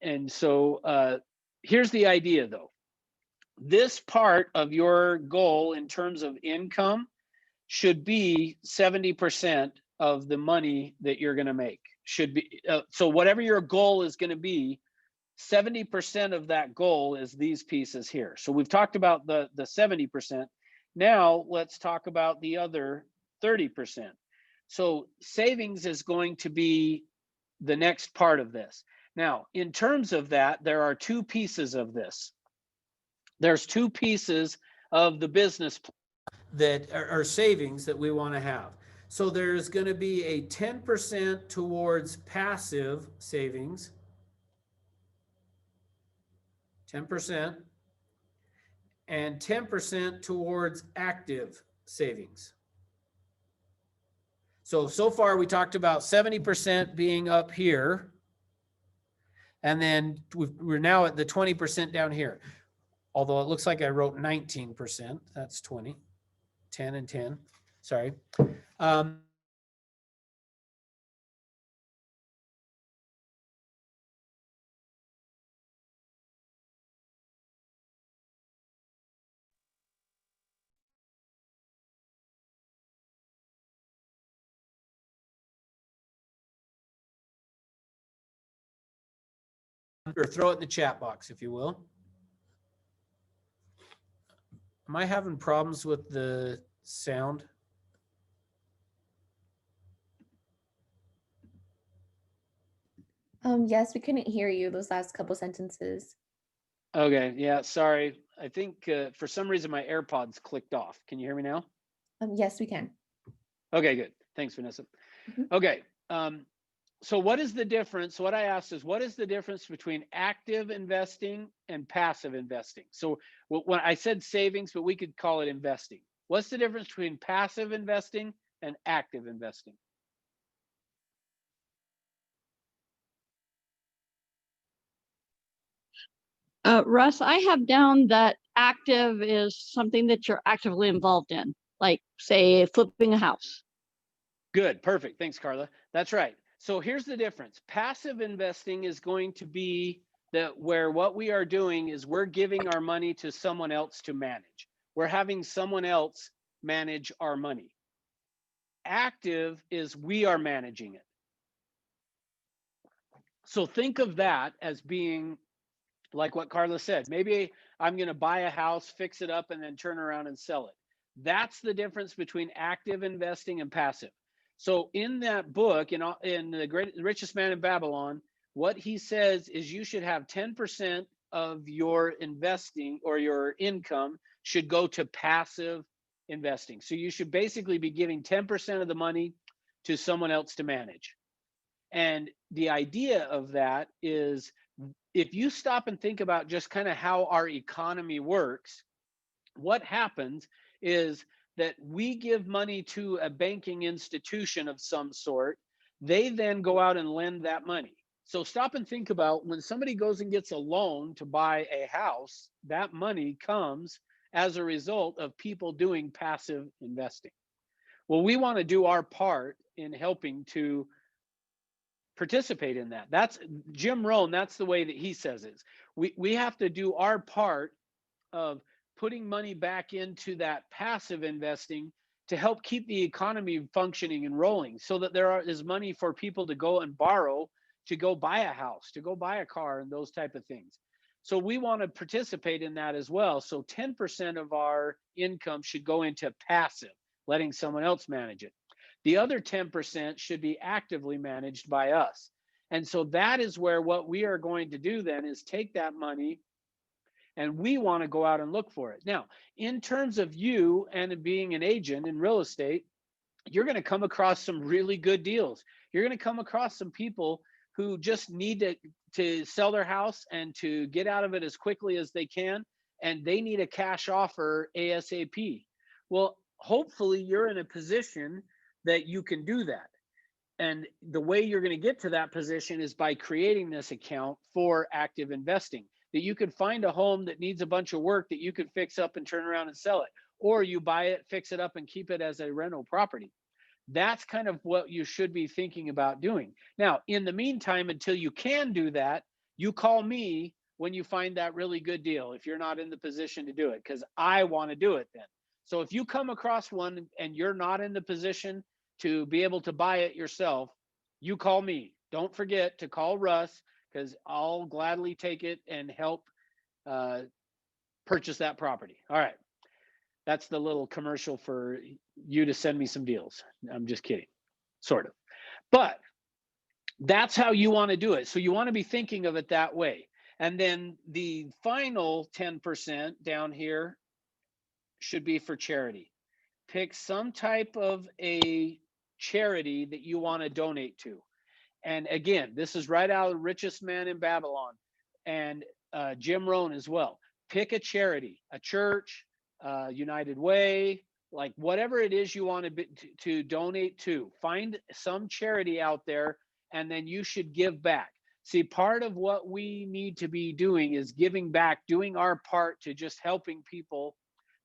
And so here's the idea, though. This part of your goal in terms of income should be 70% of the money that you're going to make. Should be so whatever your goal is going to be, 70% of that goal is these pieces here. So we've talked about the 70%. Now let's talk about the other 30%. So savings is going to be the next part of this. Now, in terms of that, there are two pieces of this. There's two pieces of the business that are savings that we want to have. So there's going to be a 10% towards passive savings, 10%, and 10% towards active savings. So far we talked about 70% being up here, and then we're now at the 20% down here. Although it looks like I wrote 19%, that's 20, 10 and 10, sorry. Or throw it in the chat box, if you will. Am I having problems with the sound? Yes, we couldn't hear you those last couple sentences. Okay, yeah, sorry. I think for some reason my AirPods clicked off. Can you hear me now? Yes, we can. Okay, good. Thanks, Vanessa. Mhm. Okay, so what is the difference? What I asked is, what is the difference between active investing and passive investing? So when I said savings, but we could call it investing. What's the difference between passive investing and active investing? Russ, I have down that active is something that you're actively involved in, like say flipping a house. Good, perfect. Thanks, Carla. That's right. So here's the difference. Passive investing is going to be where what we are doing is we're giving our money to someone else to manage. We're having someone else manage our money. Active is we are managing it. So think of that as being like what Carla said. Maybe I'm going to buy a house, fix it up, and then turn around and sell it. That's the difference between active investing and passive. So in that book, in the Richest Man in Babylon, what he says is you should have 10% of your investing or your income should go to passive investing. So you should basically be giving 10% of the money to someone else to manage. And the idea of that is, if you stop and think about just kind of how our economy works, what happens is that we give money to a banking institution of some sort. They then go out and lend that money. So stop and think about when somebody goes and gets a loan to buy a house, that money comes as a result of people doing passive investing. Well, we want to do our part in helping to participate in that. That's Jim Rohn. That's the way that he says it. We have to do our part of putting money back into that passive investing to help keep the economy functioning and rolling, so that there is money for people to go and borrow to go buy a house, to go buy a car, and those type of things. So we want to participate in that as well. So 10% of our income should go into passive, letting someone else manage it. The other 10% should be actively managed by us. And so that is where what we are going to do then is take that money, and we want to go out and look for it. Now, in terms of you and being an agent in real estate, you're going to come across some really good deals. You're going to come across some people who just need to sell their house and to get out of it as quickly as they can, and they need a cash offer ASAP. Well, hopefully you're in a position that you can do that. And the way you're going to get to that position is by creating this account for active investing, that you could find a home that needs a bunch of work that you could fix up and turn around and sell it, or you buy it, fix it up, and keep it as a rental property. That's kind of what you should be thinking about doing. Now, in the meantime, until you can do that, you call me when you find that really good deal, if you're not in the position to do it, because I want to do it then. So if you come across one and you're not in the position to be able to buy it yourself, you call me. Don't forget to call Russ, because I'll gladly take it and help purchase that property. All right. That's the little commercial for you to send me some deals. I'm just kidding, sort of. But that's how you want to do it. So you want to be thinking of it that way. And then the final 10% down here should be for charity. Pick some type of a charity that you want to donate to. And again, this is right out of The Richest Man in Babylon and Jim Rohn as well. Pick a charity, a church, United Way, like whatever it is you want to donate to. Find some charity out there, and then you should give back. See, part of what we need to be doing is giving back, doing our part to just helping people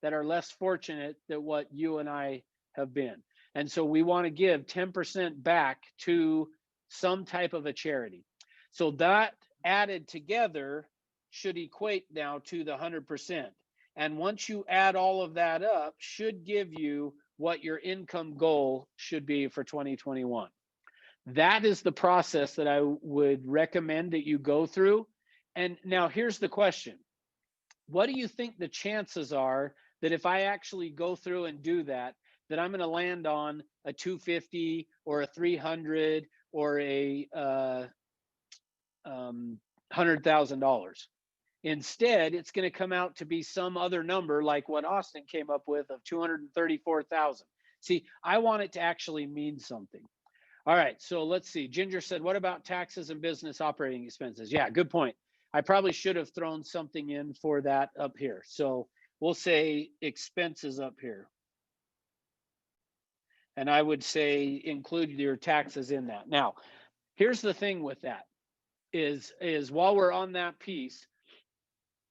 that are less fortunate than what you and I have been. And so we want to give 10% back to some type of a charity. So that added together should equate now to the 100%. And once you add all of that up, should give you what your income goal should be for 2021. That is the process that I would recommend that you go through. And now here's the question. What do you think the chances are that if I actually go through and do that, that I'm going to land on a 250 or a 300 or a $100,000? Instead, it's going to come out to be some other number like what Austin came up with of 234,000. See, I want it to actually mean something. All right, so let's see. Ginger said, what about taxes and business operating expenses? Yeah, good point. I probably should have thrown something in for that up here. So we'll say expenses up here. And I would say include your taxes in that. Now, here's the thing with that is while we're on that piece,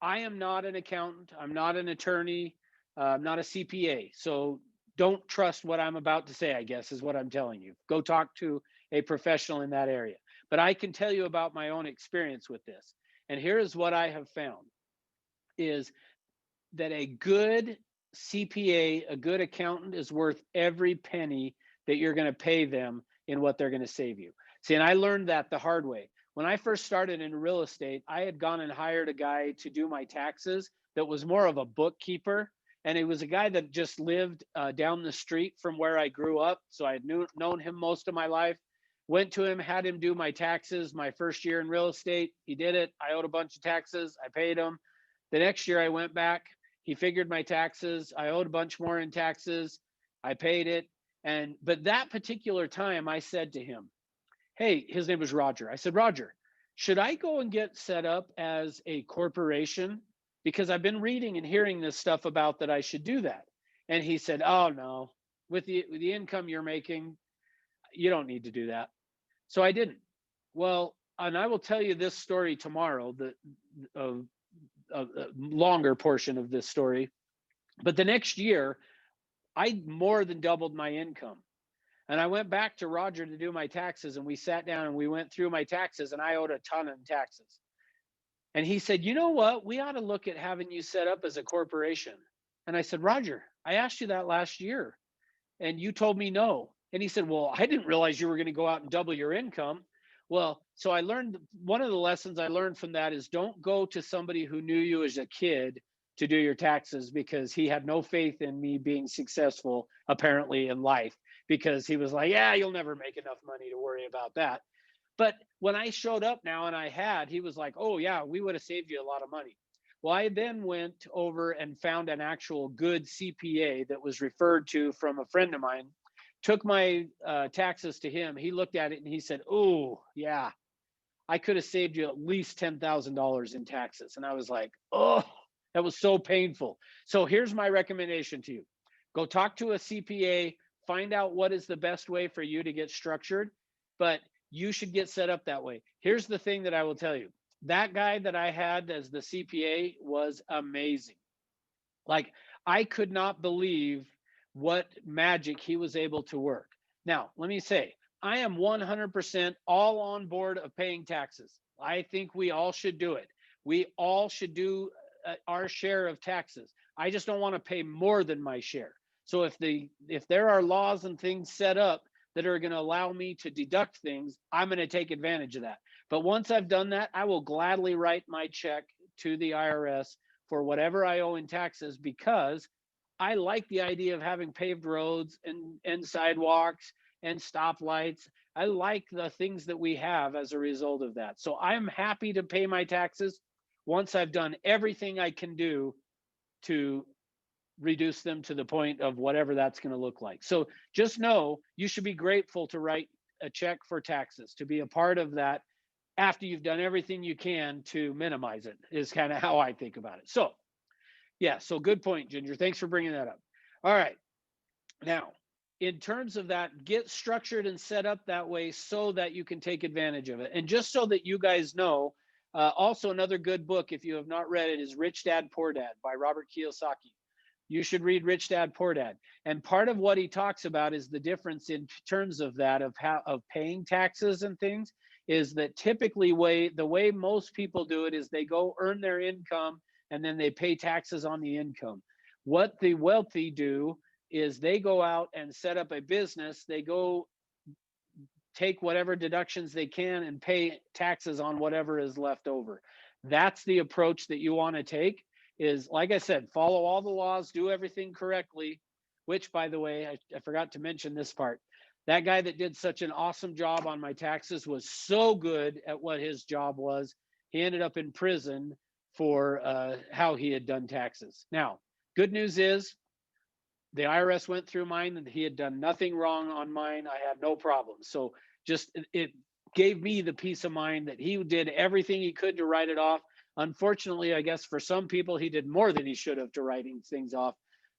I am not an accountant. I'm not an attorney. I'm not a CPA. So don't trust what I'm about to say, I guess, is what I'm telling you. Go talk to a professional in that area. But I can tell you about my own experience with this. And here is what I have found is that a good CPA, a good accountant is worth every penny that you're going to pay them in what they're going to save you. See, and I learned that the hard way. When I first started in real estate, I had gone and hired a guy to do my taxes that was more of a bookkeeper. And it was a guy that just lived down the street from where I grew up. So I had known him most of my life. Went to him, had him do my taxes my first year in real estate. He did it. I owed a bunch of taxes. I paid him. The next year I went back. He figured my taxes. I owed a bunch more in taxes. I paid it. But that particular time I said to him, hey, his name was Roger. I said, Roger, should I go and get set up as a corporation? Because I've been reading and hearing this stuff about that I should do that. And he said, oh no, with the income you're making, you don't need to do that. So I didn't. Well, and I will tell you this story tomorrow, a longer portion of this story. But the next year, I more than doubled my income. And I went back to Roger to do my taxes, and we sat down and we went through my taxes, and I owed a ton in taxes. And he said, you know what? We ought to look at having you set up as a corporation. And I said, Roger, I asked you that last year, and you told me no. And he said, well, I didn't realize you were going to go out and double your income. Well, so I learned, one of the lessons I learned from that is don't go to somebody who knew you as a kid to do your taxes, because he had no faith in me being successful, apparently, in life, because he was like, yeah, you'll never make enough money to worry about that. But when I showed up now and he was like, oh yeah, we would have saved you a lot of money. Well, I then went over and found an actual good CPA that was referred to from a friend of mine, took my taxes to him. He looked at it and he said, oh yeah, I could have saved you at least $10,000 in taxes. And I was like, oh, that was so painful. So here's my recommendation to you. Go talk to a CPA, find out what is the best way for you to get structured, but you should get set up that way. Here's the thing that I will tell you. That guy that I had as the CPA was amazing. Like, I could not believe what magic he was able to work. Now, let me say, I am 100% all on board of paying taxes. I think we all should do it. We all should do our share of taxes. I just don't want to pay more than my share. So if there are laws and things set up that are going to allow me to deduct things, I'm going to take advantage of that. But once I've done that, I will gladly write my check to the IRS for whatever I owe in taxes, because I like the idea of having paved roads and sidewalks and stoplights. I like the things that we have as a result of that. So I'm happy to pay my taxes. once I've done everything I can do to reduce them to the point of whatever that's going to look like. So just know you should be grateful to write a check for taxes, to be a part of that after you've done everything you can to minimize it, is kind of how I think about it. So yeah, so good point, Ginger. Thanks for bringing that up. All right. Now, in terms of that, get structured and set up that way so that you can take advantage of it. And just so that you guys know, also another good book, if you have not read it, is Rich Dad, Poor Dad by Robert Kiyosaki. You should read Rich Dad, Poor Dad. And part of what he talks about is the difference in terms of that, of paying taxes and things, is that typically the way most people do it is they go earn their income and then they pay taxes on the income. What the wealthy do is they go out and set up a business. They go take whatever deductions they can and pay taxes on whatever is left over. That's the approach that you want to take. Is, like I said, follow all the laws, do everything correctly, which, by the way, I forgot to mention this part. That guy that did such an awesome job on my taxes was so good at what his job was. He ended up in prison for how he had done taxes. Now, good news is the IRS went through mine and he had done nothing wrong on mine. I had no problem. So just it gave me the peace of mind that he did everything he could to write it off. Unfortunately, I guess for some people, he did more than he should have to writing things off.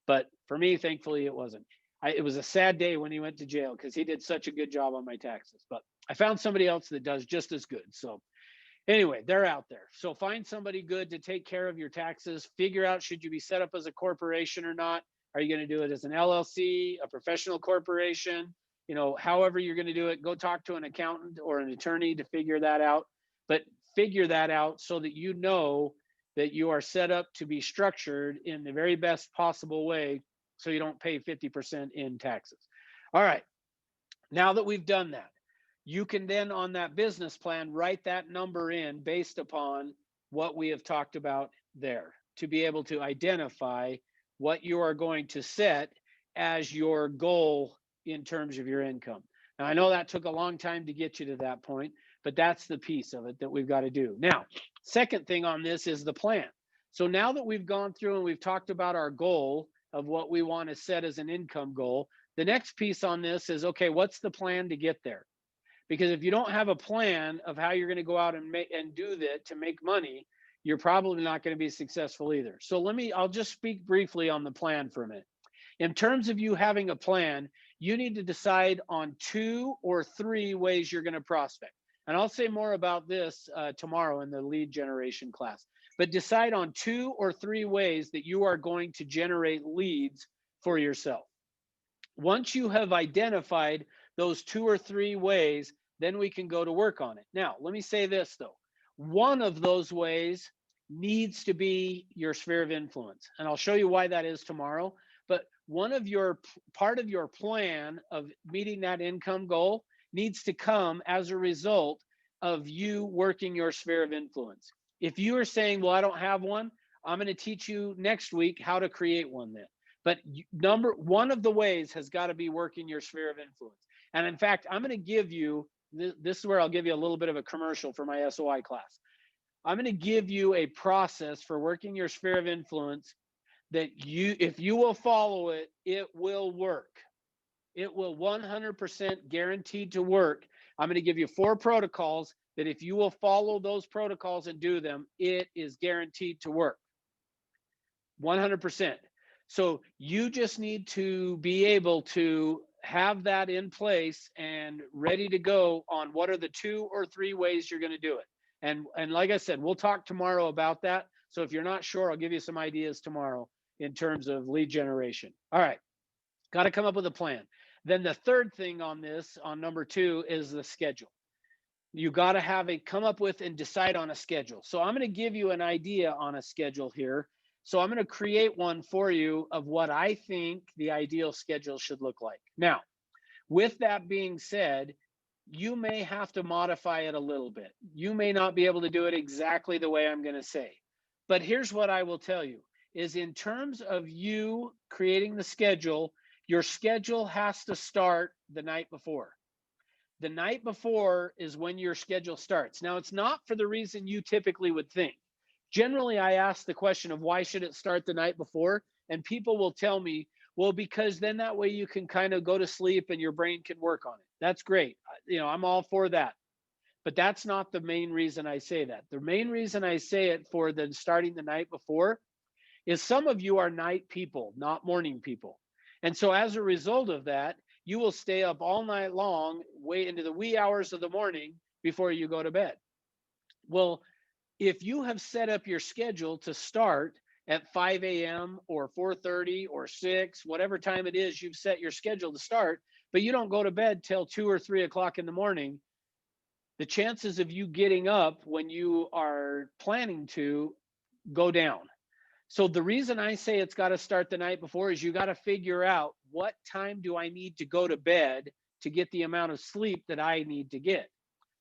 But for me, thankfully, it wasn't. It was a sad day when he went to jail because he did such a good job on my taxes. But I found somebody else that does just as good. So anyway, they're out there. So find somebody good to take care of your taxes. Figure out, should you be set up as a corporation or not? Are you going to do it as an LLC, a professional corporation? You know, however you're going to do it, go talk to an accountant or an attorney to figure that out. But figure that out so that you know that you are set up to be structured in the very best possible way so you don't pay 50% in taxes. All right. Now that we've done that, you can then on that business plan write that number in based upon what we have talked about there to be able to identify what you are going to set as your goal in terms of your income. Now, I know that took a long time to get you to that point, but that's the piece of it that we've got to do. Now, second thing on this is the plan. So now that we've gone through and we've talked about our goal of what we want to set as an income goal, the next piece on this is, okay, what's the plan to get there? Because if you don't have a plan of how you're going to go out and do that to make money, you're probably not going to be successful either. So I'll just speak briefly on the plan for a minute. In terms of you having a plan, you need to decide on 2 or 3 ways you're going to prospect. And I'll say more about this tomorrow in the lead generation class. But decide on 2 or 3 ways that you are going to generate leads for yourself. Once you have identified those 2 or 3 ways, then we can go to work on it. Now, let me say this though. One of those ways needs to be your sphere of influence. And I'll show you why that is tomorrow. But part of your plan of meeting that income goal needs to come as a result of you working your sphere of influence. If you are saying, well, I don't have one, I'm going to teach you next week how to create one then. But one of the ways has got to be working your sphere of influence. And in fact, I'm going to give you, this is where I'll give you a little bit of a commercial for my SOI class. I'm going to give you a process for working your sphere of influence that if you will follow it, it will work. It will 100% guaranteed to work. I'm going to give you 4 protocols that if you will follow those protocols and do them, it is guaranteed to work. 100%. So you just need to be able to have that in place and ready to go on what are the 2 or 3 ways you're going to do it. And like I said, we'll talk tomorrow about that. So if you're not sure, I'll give you some ideas tomorrow in terms of lead generation. All right. Got to come up with a plan. Then the third thing on this, on number 2, is the schedule. You got to come up with and decide on a schedule. So I'm going to give you an idea on a schedule here. So I'm going to create one for you of what I think the ideal schedule should look like. Now, with that being said, you may have to modify it a little bit. You may not be able to do it exactly the way I'm going to say. But here's what I will tell you is in terms of you creating the schedule, your schedule has to start the night before. The night before is when your schedule starts. Now, it's not for the reason you typically would think. Generally, I ask the question of why should it start the night before? And people will tell me, well, because then that way you can kind of go to sleep and your brain can work on it. That's great. I'm all for that. But that's not the main reason I say that. The main reason I say it for the starting the night before is some of you are night people, not morning people. And so as a result of that, you will stay up all night long, way into the wee hours of the morning before you go to bed. Well, if you have set up your schedule to start at 5 a.m. or 4:30 or 6, whatever time it is you've set your schedule to start, but you don't go to bed till 2 or 3 o'clock in the morning, the chances of you getting up when you are planning to go down. So the reason I say it's got to start the night before is you got to figure out what time do I need to go to bed to get the amount of sleep that I need to get.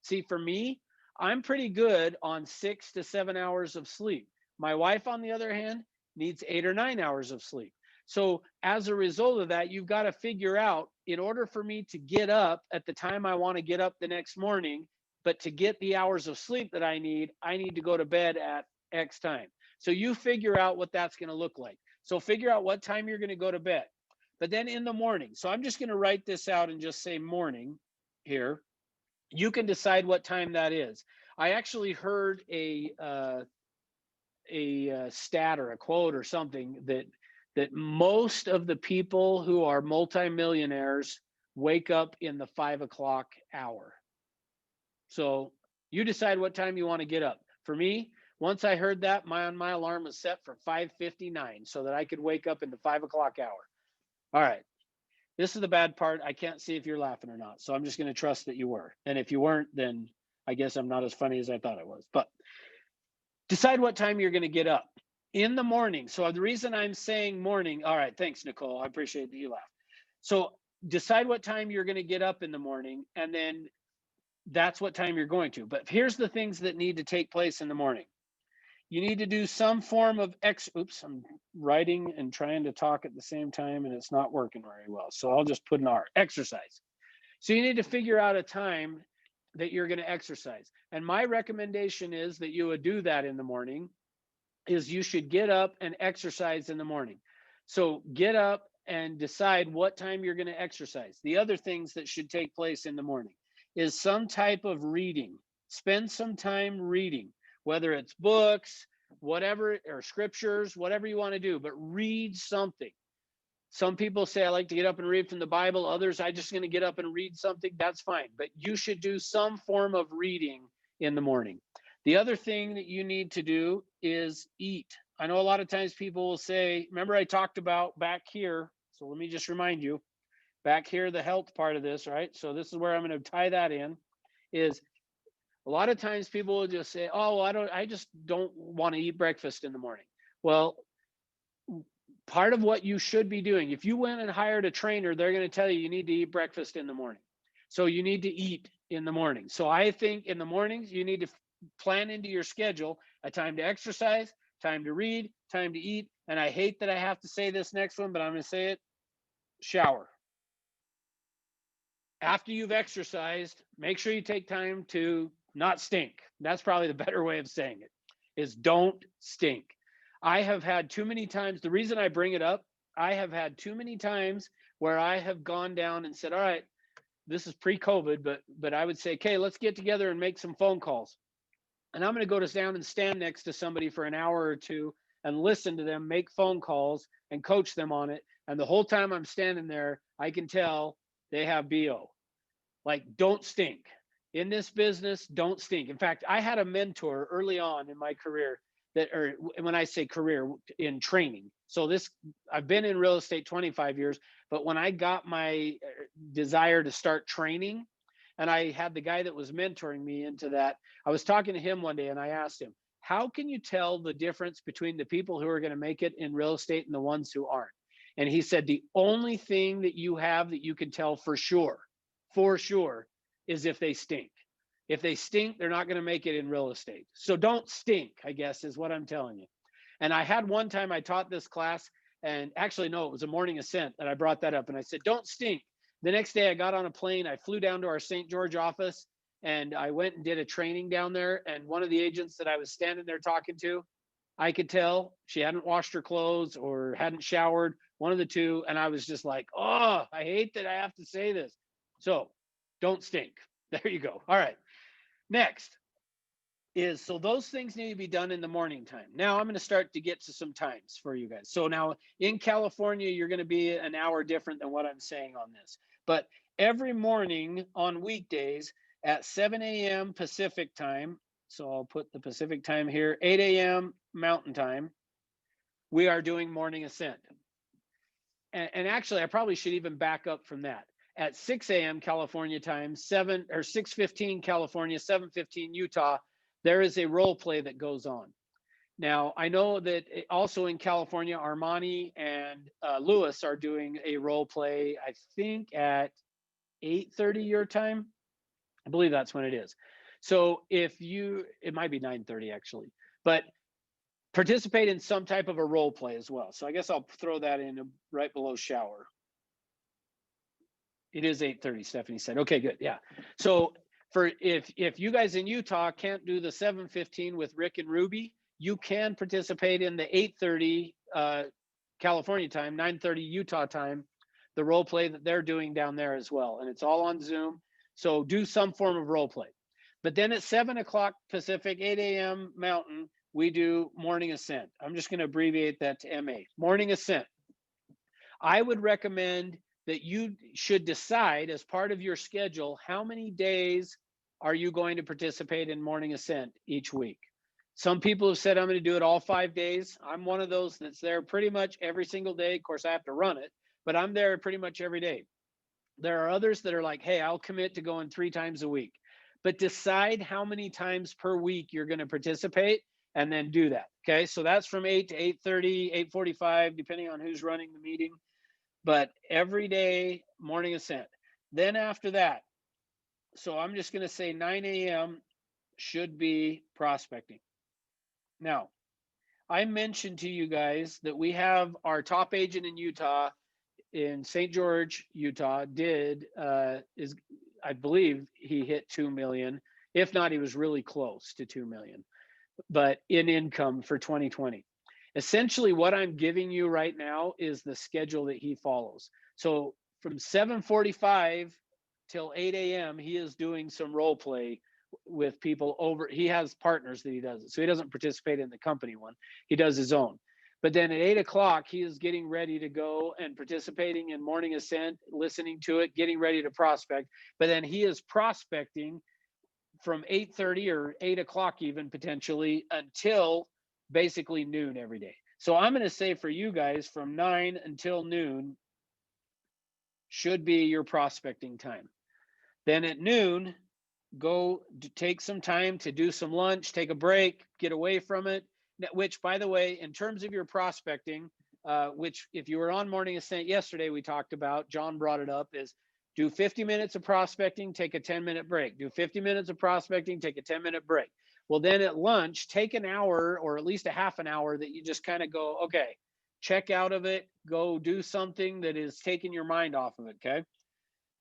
See, for me, I'm pretty good on 6 to 7 hours of sleep. My wife, on the other hand, needs 8 or 9 hours of sleep. So as a result of that, you've got to figure out, in order for me to get up at the time I want to get up the next morning, but to get the hours of sleep that I need to go to bed at X time. So you figure out what that's going to look like. So figure out what time you're going to go to bed. But then in the morning, so I'm just going to write this out and just say morning here. You can decide what time that is. I actually heard a stat or a quote or something that most of the people who are multimillionaires wake up in the 5 o'clock hour. So you decide what time you want to get up. For me, once I heard that, my alarm was set for 5:59 so that I could wake up in the 5 o'clock hour. All right. This is the bad part. I can't see if you're laughing or not. So I'm just going to trust that you were. And if you weren't, then I guess I'm not as funny as I thought I was. But decide what time you're going to get up in the morning. So the reason I'm saying morning, all right, thanks, Nicole. I appreciate that you laughed. So decide what time you're going to get up in the morning, and then that's what time you're going to. But here's the things that need to take place in the morning. You need to do some form of oops, I'm writing and trying to talk at the same time, and it's not working very well. So I'll just put an R, exercise. So you need to figure out a time that you're going to exercise. And my recommendation is that you would do that in the morning, is you should get up and exercise in the morning. So get up and decide what time you're going to exercise. The other things that should take place in the morning is some type of reading. Spend some time reading, whether it's books, whatever, or scriptures, whatever you want to do, but read something. Some people say, I like to get up and read from the Bible. Others, I just going to get up and read something. That's fine. But you should do some form of reading in the morning. The other thing that you need to do is eat. I know a lot of times people will say, remember I talked about back here. So let me just remind you, back here, the health part of this, right? So this is where I'm going to tie that in, is a lot of times people will just say, oh, well, I just don't want to eat breakfast in the morning. Well, part of what you should be doing, if you went and hired a trainer, they're going to tell you need to eat breakfast in the morning. So you need to eat in the morning. So I think in the mornings, you need to plan into your schedule a time to exercise, time to read, time to eat. And I hate that I have to say this next one, but I'm going to say it, shower. After you've exercised, make sure you take time to not stink. That's probably the better way of saying it, is don't stink. I have had too many times, the reason I bring it up, I have had too many times where I have gone down and said, all right, this is pre-COVID, but I would say, okay, let's get together and make some phone calls. And I'm going to go down and stand next to somebody for an hour or two and listen to them make phone calls and coach them on it. And the whole time I'm standing there, I can tell they have BO. Like, don't stink. In this business, don't stink. In fact, I had a mentor early on in my career or when I say career, in training. So I've been in real estate 25 years, but when I got my desire to start training, and I had the guy that was mentoring me into that, I was talking to him one day and I asked him, how can you tell the difference between the people who are going to make it in real estate and the ones who aren't? And he said, the only thing that you have that you can tell for sure, is if they stink. If they stink, they're not going to make it in real estate. So don't stink, I guess, is what I'm telling you. And I had one time I taught this class, and actually, no, it was a morning ascent that I brought that up. And I said, don't stink. The next day I got on a plane, I flew down to our St. George office, and I went and did a training down there. And one of the agents that I was standing there talking to, I could tell she hadn't washed her clothes or hadn't showered, one of the two. And I was just like, oh, I hate that I have to say this. So don't stink. There you go. All right. Next is, so those things need to be done in the morning time. Now I'm going to start to get to some times for you guys. So now in California, you're going to be an hour different than what I'm saying on this. But every morning on weekdays at 7 a.m. Pacific time, so I'll put the Pacific time here, 8 a.m. Mountain time, we are doing morning ascent. And actually, I probably should even back up from that. At 6 a.m. California time, 6:15 California, 7:15 Utah, there is a role play that goes on. Now, I know that also in California, Armani and Lewis are doing a role play, I think at 8:30 your time. I believe that's when it is. So if you, it might be 9:30 actually, but participate in some type of a role play as well. So I guess I'll throw that in right below shower. It is 8:30, Stephanie said. Okay, good. Yeah. So for if you guys in Utah can't do the 7:15 with Rick and Ruby, you can participate in the 8:30 California time, 9:30 Utah time, the role play that they're doing down there as well. And it's all on Zoom. So do some form of role play. But then at 7 o'clock Pacific, 8 a.m. Mountain, we do morning ascent. I'm just going to abbreviate that to MA. Morning ascent. I would recommend that you should decide as part of your schedule, how many days are you going to participate in morning ascent each week? Some people have said, I'm going to do it all 5 days. I'm one of those that's there pretty much every single day. Of course, I have to run it, but I'm there pretty much every day. There are others that are like, hey, I'll commit to going 3 times a week. But decide how many times per week you're going to participate and then do that. Okay, so that's from 8 to 8:30, 8:45, depending on who's running the meeting. But every day, morning ascent. Then after that, so I'm just going to say 9 a.m. should be prospecting. Now, I mentioned to you guys that we have our top agent in Utah, in St. George, Utah, I believe he hit 2 million. If not, he was really close to 2 million, but in income for 2020. Essentially, what I'm giving you right now is the schedule that he follows. So from 7:45 till 8 a.m., he is doing some role play with people over. He has partners that he does it. So he doesn't participate in the company one. He does his own. But then at 8 o'clock, he is getting ready to go and participating in morning ascent, listening to it, getting ready to prospect. But then he is prospecting from 8:30 or 8 o'clock even potentially until basically noon every day. So I'm going to say for you guys from 9 until noon should be your prospecting time. Then at noon, go take some time to do some lunch, take a break, get away from it. Which, by the way, in terms of your prospecting, which if you were on Morning Ascent yesterday, we talked about, John brought it up, is do 50 minutes of prospecting, take a 10-minute break. Do 50 minutes of prospecting, take a 10-minute break. Well, then at lunch, take an hour or at least a half an hour that you just kind of go, okay, check out of it, go do something that is taking your mind off of it, okay?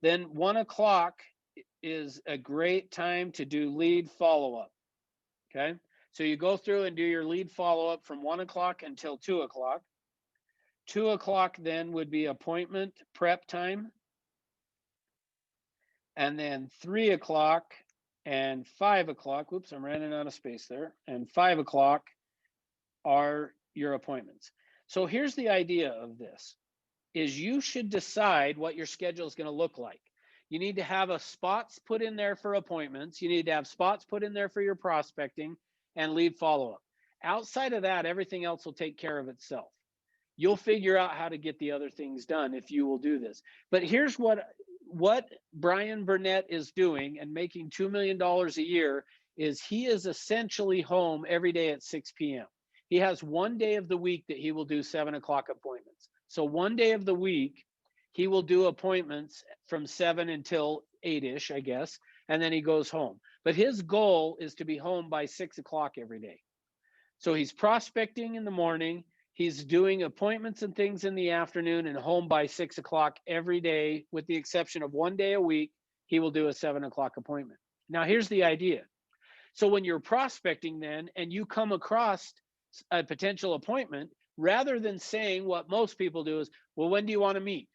Then 1 o'clock is a great time to do lead follow-up, okay? So you go through and do your lead follow-up from 1 o'clock until 2 o'clock. 2 o'clock then would be appointment prep time. And then 3 o'clock and 5 o'clock, whoops, I'm running out of space there. And 5 o'clock are your appointments. So here's the idea of this, is you should decide what your schedule is going to look like. You need to have a spots put in there for appointments. You need to have spots put in there for your prospecting and lead follow-up. Outside of that, everything else will take care of itself. You'll figure out how to get the other things done if you will do this. But here's what Brian Burnett is doing and making $2 million a year is he is essentially home every day at 6 p.m. He has one day of the week that he will do 7 o'clock appointments. So one day of the week, he will do appointments from 7 until 8-ish, I guess, and then he goes home. But his goal is to be home by 6 o'clock every day. So he's prospecting in the morning, he's doing appointments and things in the afternoon and home by 6 o'clock every day, with the exception of one day a week, he will do a 7 o'clock appointment. Now, here's the idea. So when you're prospecting then, and you come across a potential appointment, rather than saying what most people do is, well, when do you want to meet?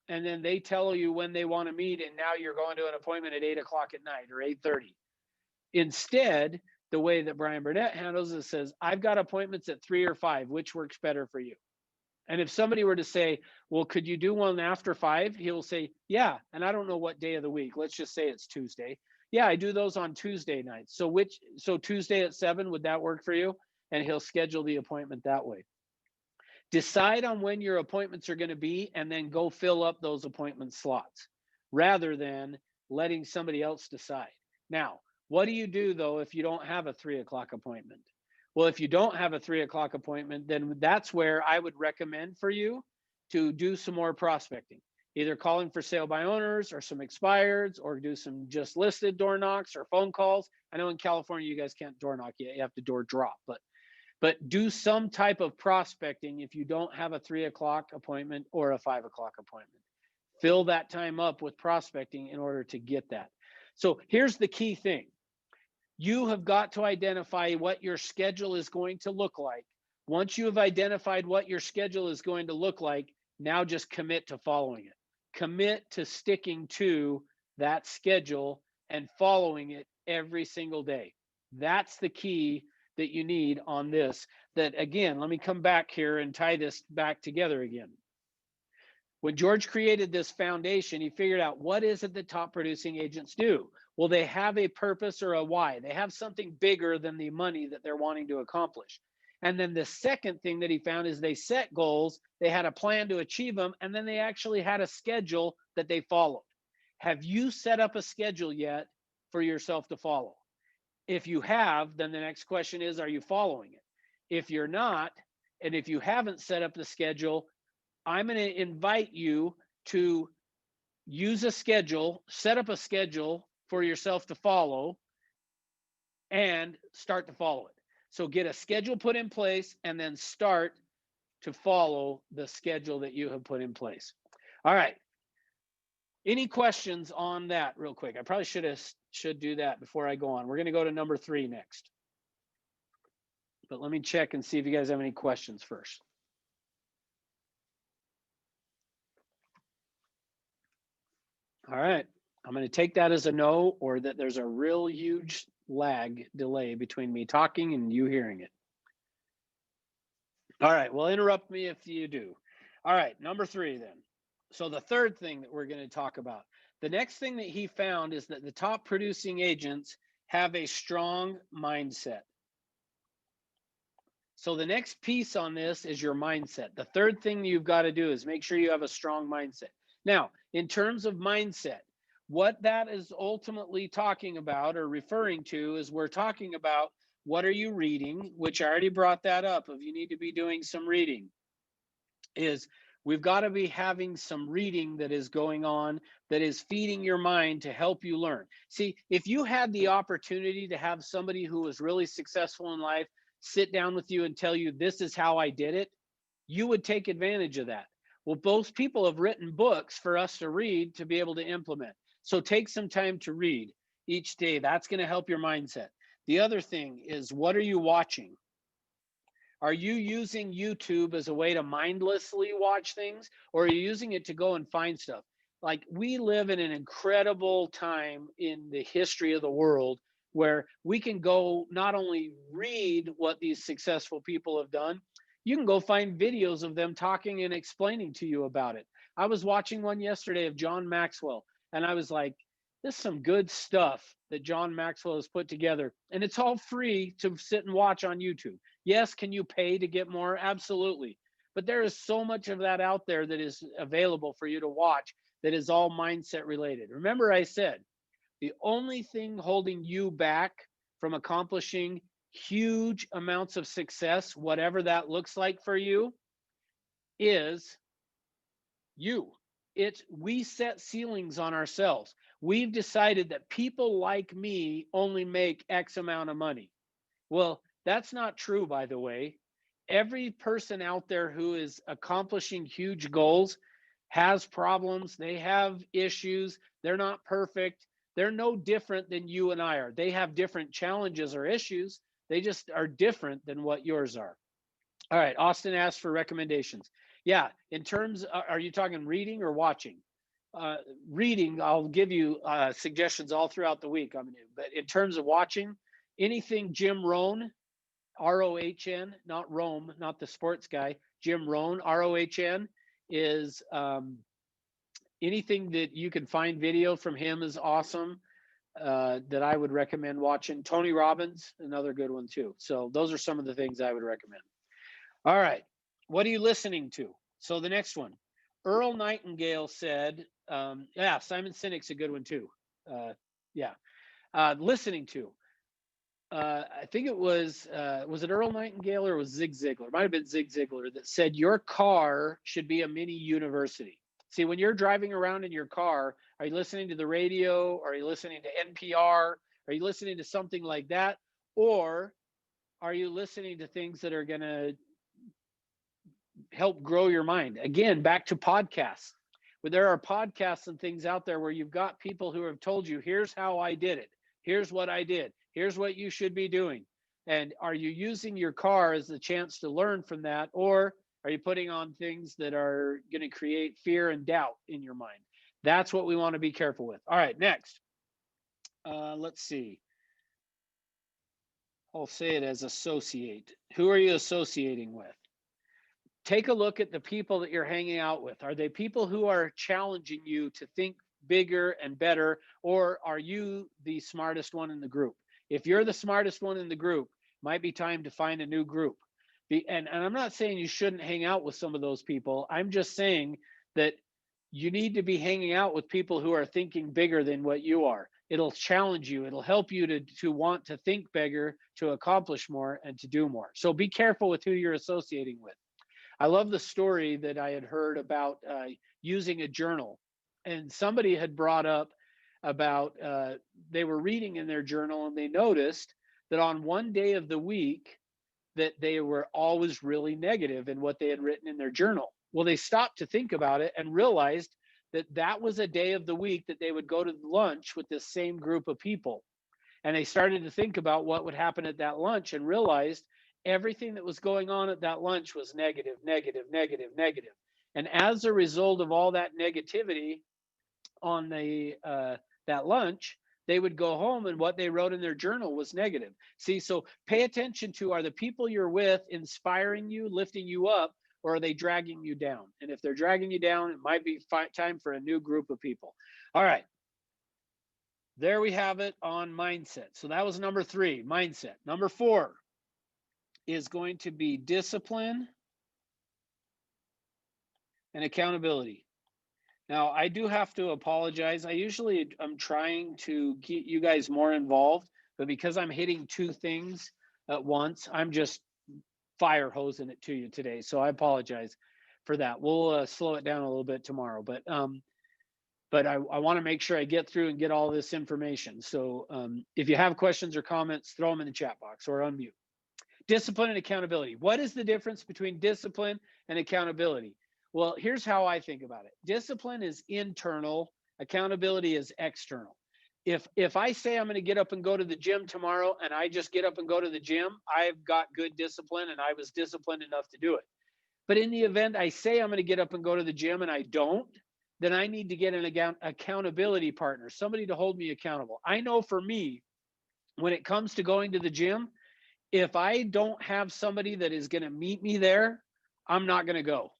And then they tell you when they want to meet, and now you're going to an appointment at 8 o'clock at night or 8:30. Instead, the way that Brian Burnett handles it says, I've got appointments at 3 or 5, which works better for you? And if somebody were to say, well, could you do one after 5? He'll say, yeah. And I don't know what day of the week. Let's just say it's Tuesday. Yeah, I do those on Tuesday nights. So Tuesday at 7, would that work for you? And he'll schedule the appointment that way. Decide on when your appointments are going to be, and then go fill up those appointment slots rather than letting somebody else decide. Now, what do you do though if you don't have a 3 o'clock appointment? Well, if you don't have a 3 o'clock appointment, then that's where I would recommend for you to do some more prospecting, either calling for sale by owners or some expireds, or do some just listed door knocks or phone calls. I know in California, you guys can't door knock yet, you have to door drop, but do some type of prospecting if you don't have a 3 o'clock appointment or a 5 o'clock appointment. Fill that time up with prospecting in order to get that. So here's the key thing. You have got to identify what your schedule is going to look like. Once you have identified what your schedule is going to look like, now just commit to following it. Commit to sticking to that schedule and following it every single day. That's the key that you need on this. That again, let me come back here and tie this back together again. When George created this foundation, he figured out, what is it that top producing agents do? Well, they have a purpose or a why. They have something bigger than the money that they're wanting to accomplish. And then the second thing that he found is they set goals, they had a plan to achieve them, and then they actually had a schedule that they followed. Have you set up a schedule yet for yourself to follow? If you have, then the next question is, are you following it? If you're not, and if you haven't set up the schedule, I'm going to invite you to use a schedule, set up a schedule for yourself to follow, and start to follow it. So get a schedule put in place and then start to follow the schedule that you have put in place. All right. Any questions on that real quick? I probably should do that before I go on. We're going to go to number 3 next. But let me check and see if you guys have any questions first. All right, I'm going to take that as a no, or that there's a real huge lag delay between me talking and you hearing it. All right, well, interrupt me if you do. All right, number 3 then. So the third thing that we're going to talk about, the next thing that he found is that the top producing agents have a strong mindset. So the next piece on this is your mindset. The third thing you've got to do is make sure you have a strong mindset. Now, in terms of mindset, what that is ultimately talking about or referring to is we're talking about what are you reading, which I already brought that up. If you need to be doing some reading, is we've got to be having some reading that is going on that is feeding your mind to help you learn. See, if you had the opportunity to have somebody who was really successful in life sit down with you and tell you, this is how I did it, you would take advantage of that. Well, both people have written books for us to read to be able to implement. So take some time to read each day. That's going to help your mindset. The other thing is, what are you watching? Are you using YouTube as a way to mindlessly watch things, or are you using it to go and find stuff? Like, we live in an incredible time in the history of the world where we can go not only read what these successful people have done, you can go find videos of them talking and explaining to you about it. I was watching one yesterday of John Maxwell, and I was like, this is some good stuff that John Maxwell has put together. And it's all free to sit and watch on YouTube. Yes, can you pay to get more? Absolutely. But there is so much of that out there that is available for you to watch that is all mindset related. Remember, I said, the only thing holding you back from accomplishing huge amounts of success, whatever that looks like for you, is you. We set ceilings on ourselves. We've decided that people like me only make X amount of money. Well, that's not true, by the way. Every person out there who is accomplishing huge goals has problems. They have issues. They're not perfect. They're no different than you and I are. They have different challenges or issues. They just are different than what yours are. All right, Austin asked for recommendations. Yeah, in terms, are you talking reading or watching? Reading, I'll give you suggestions all throughout the week. But in terms of watching, anything Jim Rohn, R-O-H-N, not Rome, not the sports guy, Jim Rohn, R-O-H-N, is anything that you can find video from him is awesome. That I would recommend watching. Tony Robbins, another good one too. So those are some of the things I would recommend. All right, what are you listening to? So the next one, Earl Nightingale said, yeah, Simon Sinek's a good one too. Listening to. I think it was it Earl Nightingale or was Zig Ziglar? It might have been Zig Ziglar that said your car should be a mini university. See, when you're driving around in your car, are you listening to the radio? Are you listening to NPR? Are you listening to something like that? Or are you listening to things that are going to help grow your mind? Again, back to podcasts. Where there are podcasts and things out there where you've got people who have told you, here's how I did it. Here's what I did. Here's what you should be doing. And are you using your car as a chance to learn from that? Or are you putting on things that are going to create fear and doubt in your mind? That's what we want to be careful with. All right, next. Let's see. I'll say it as associate. Who are you associating with? Take a look at the people that you're hanging out with. Are they people who are challenging you to think bigger and better, or are you the smartest one in the group? If you're the smartest one in the group, might be time to find a new group. And I'm not saying you shouldn't hang out with some of those people. I'm just saying that you need to be hanging out with people who are thinking bigger than what you are. It'll challenge you. It'll help you to want to think bigger, to accomplish more, and to do more. So be careful with who you're associating with. I love the story that I had heard about using a journal. And somebody had brought up about they were reading in their journal and they noticed that on one day of the week that they were always really negative in what they had written in their journal. Well, they stopped to think about it and realized that that was a day of the week that they would go to lunch with this same group of people. And they started to think about what would happen at that lunch and realized everything that was going on at that lunch was negative, negative, negative, negative. And as a result of all that negativity on the that lunch, they would go home and what they wrote in their journal was negative. See, so pay attention to, are the people you're with inspiring you, lifting you up, or are they dragging you down? And if they're dragging you down, it might be time for a new group of people. All right. There we have it on mindset. So that was number 3, mindset. Number 4 is going to be discipline and accountability. Now, I do have to apologize. I'm trying to get you guys more involved, but because I'm hitting 2 things at once, I'm just fire hosing it to you today. So I apologize for that. We'll slow it down a little bit tomorrow, but I want to make sure I get through and get all this information. So if you have questions or comments, throw them in the chat box or unmute. Discipline and accountability. What is the difference between discipline and accountability? Well, here's how I think about it. Discipline is internal, accountability is external. If I say I'm going to get up and go to the gym tomorrow and I just get up and go to the gym, I've got good discipline and I was disciplined enough to do it. But in the event I say I'm going to get up and go to the gym and I don't, then I need to get an accountability partner, somebody to hold me accountable. I know for me, when it comes to going to the gym, if I don't have somebody that is going to meet me there, I'm not going to go.